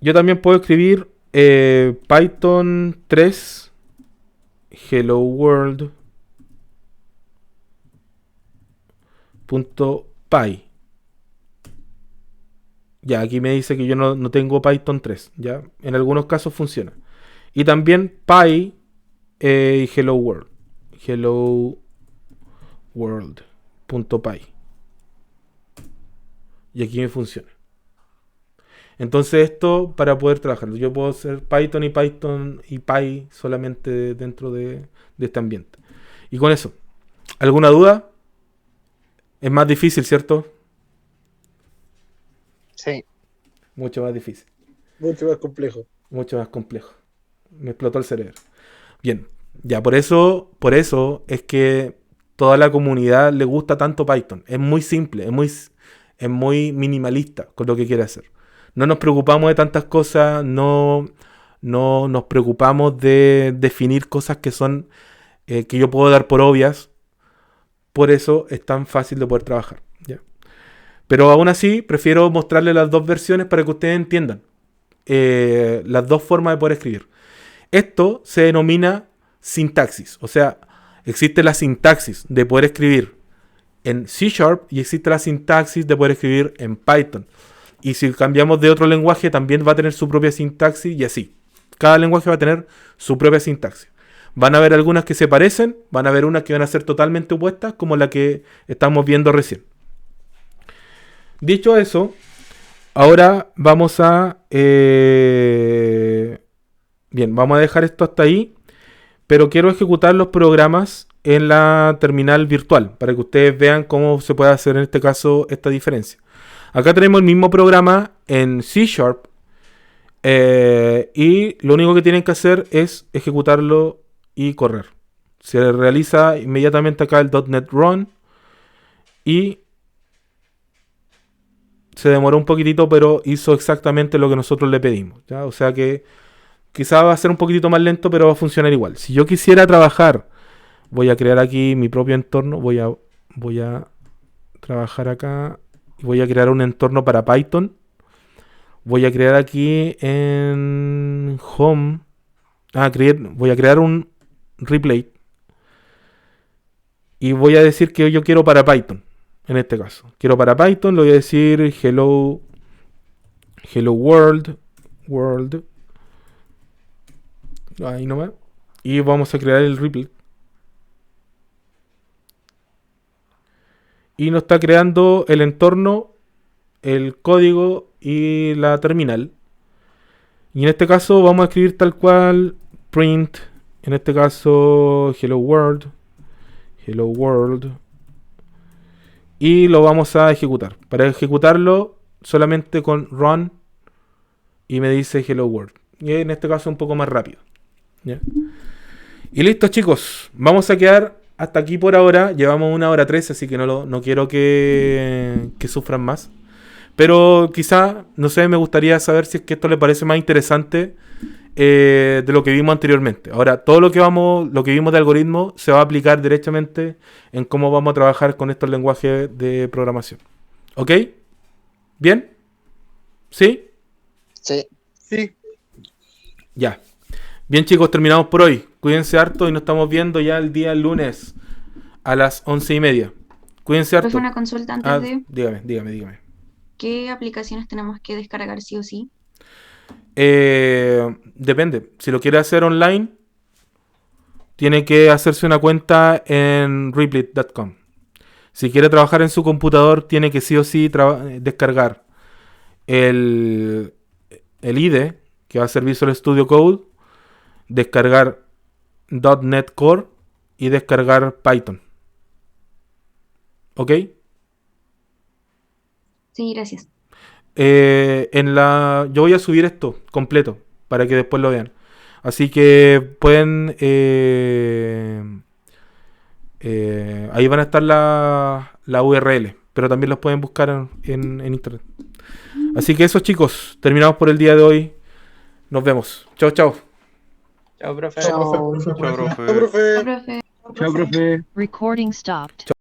Yo también puedo escribir Python 3 Hello World.py. Ya, aquí me dice que yo no tengo Python 3. Ya, en algunos casos funciona. Y también Py y Hello World. Hello World.py. Y aquí me funciona. Entonces esto para poder trabajarlo. Yo puedo hacer Python y Py solamente dentro de este ambiente. Y con eso, ¿alguna duda? Es más difícil, ¿cierto? Sí. Mucho más difícil. Mucho más complejo. Mucho más complejo. Me explotó el cerebro. Bien, ya por eso es que toda la comunidad le gusta tanto Python. Es muy simple, es muy minimalista con lo que quiere hacer. No nos preocupamos de tantas cosas, no nos preocupamos de definir cosas que son que yo puedo dar por obvias. Por eso es tan fácil de poder trabajar. ¿Ya? Pero aún así, prefiero mostrarles las dos versiones para que ustedes entiendan las dos formas de poder escribir. Esto se denomina sintaxis. O sea, existe la sintaxis de poder escribir en C# y existe la sintaxis de poder escribir en Python. Y si cambiamos de otro lenguaje, también va a tener su propia sintaxis y así. Cada lenguaje va a tener su propia sintaxis. Van a haber algunas que se parecen, van a haber unas que van a ser totalmente opuestas, como la que estamos viendo recién. Dicho eso, ahora vamos a... bien, vamos a dejar esto hasta ahí, pero quiero ejecutar los programas en la terminal virtual, para que ustedes vean cómo se puede hacer en este caso esta diferencia. Acá tenemos el mismo programa en C#, y lo único que tienen que hacer es ejecutarlo y correr. Se realiza inmediatamente acá el .NET Run y se demoró un poquitito, pero hizo exactamente lo que nosotros le pedimos, ¿ya? O sea que quizá va a ser un poquitito más lento, pero va a funcionar igual. Si yo quisiera trabajar, voy a crear aquí mi propio entorno, voy a trabajar acá y voy a crear un entorno para Python. Voy a crear aquí en Home. Voy a crear un replay. Y voy a decir que yo quiero para Python. En este caso. Quiero para Python. Le voy a decir hello world. Ahí nomás. Y vamos a crear el replay. Y nos está creando el entorno, el código y la terminal. Y en este caso vamos a escribir tal cual print. En este caso hello world. Y lo vamos a ejecutar. Para ejecutarlo solamente con run y me dice hello world. Y en este caso un poco más rápido. ¿Ya? Y listo, chicos. Vamos a quedar hasta aquí por ahora. Llevamos 1:13, así que no quiero que sufran más. Pero quizá, no sé, me gustaría saber si es que esto les parece más interesante de lo que vimos anteriormente. Ahora, todo lo que vimos de algoritmo se va a aplicar directamente en cómo vamos a trabajar con estos lenguajes de programación. ¿Ok? ¿Bien? ¿Sí? Sí. Sí. Ya. Bien, chicos, terminamos por hoy. Cuídense harto y nos estamos viendo ya el día lunes a las 11:30. Cuídense harto. Pues una consulta antes de Dígame. qué aplicaciones tenemos que descargar sí o sí. Depende. Si lo quiere hacer online, tiene que hacerse una cuenta en Replit.com. Si quiere trabajar en su computador, tiene que sí o sí descargar el IDE, que va a ser Visual Studio Code, descargar .NET Core y descargar Python. ¿Ok? Sí, gracias. Yo voy a subir esto completo para que después lo vean. Así que pueden... ahí van a estar la URL, pero también los pueden buscar en internet. Así que eso, chicos, terminamos por el día de hoy. Nos vemos. Chao, chao. Chao, profe. Chao, profe. Chao, profe. Chao, profe. Profe. Chao, profe. Recording stopped.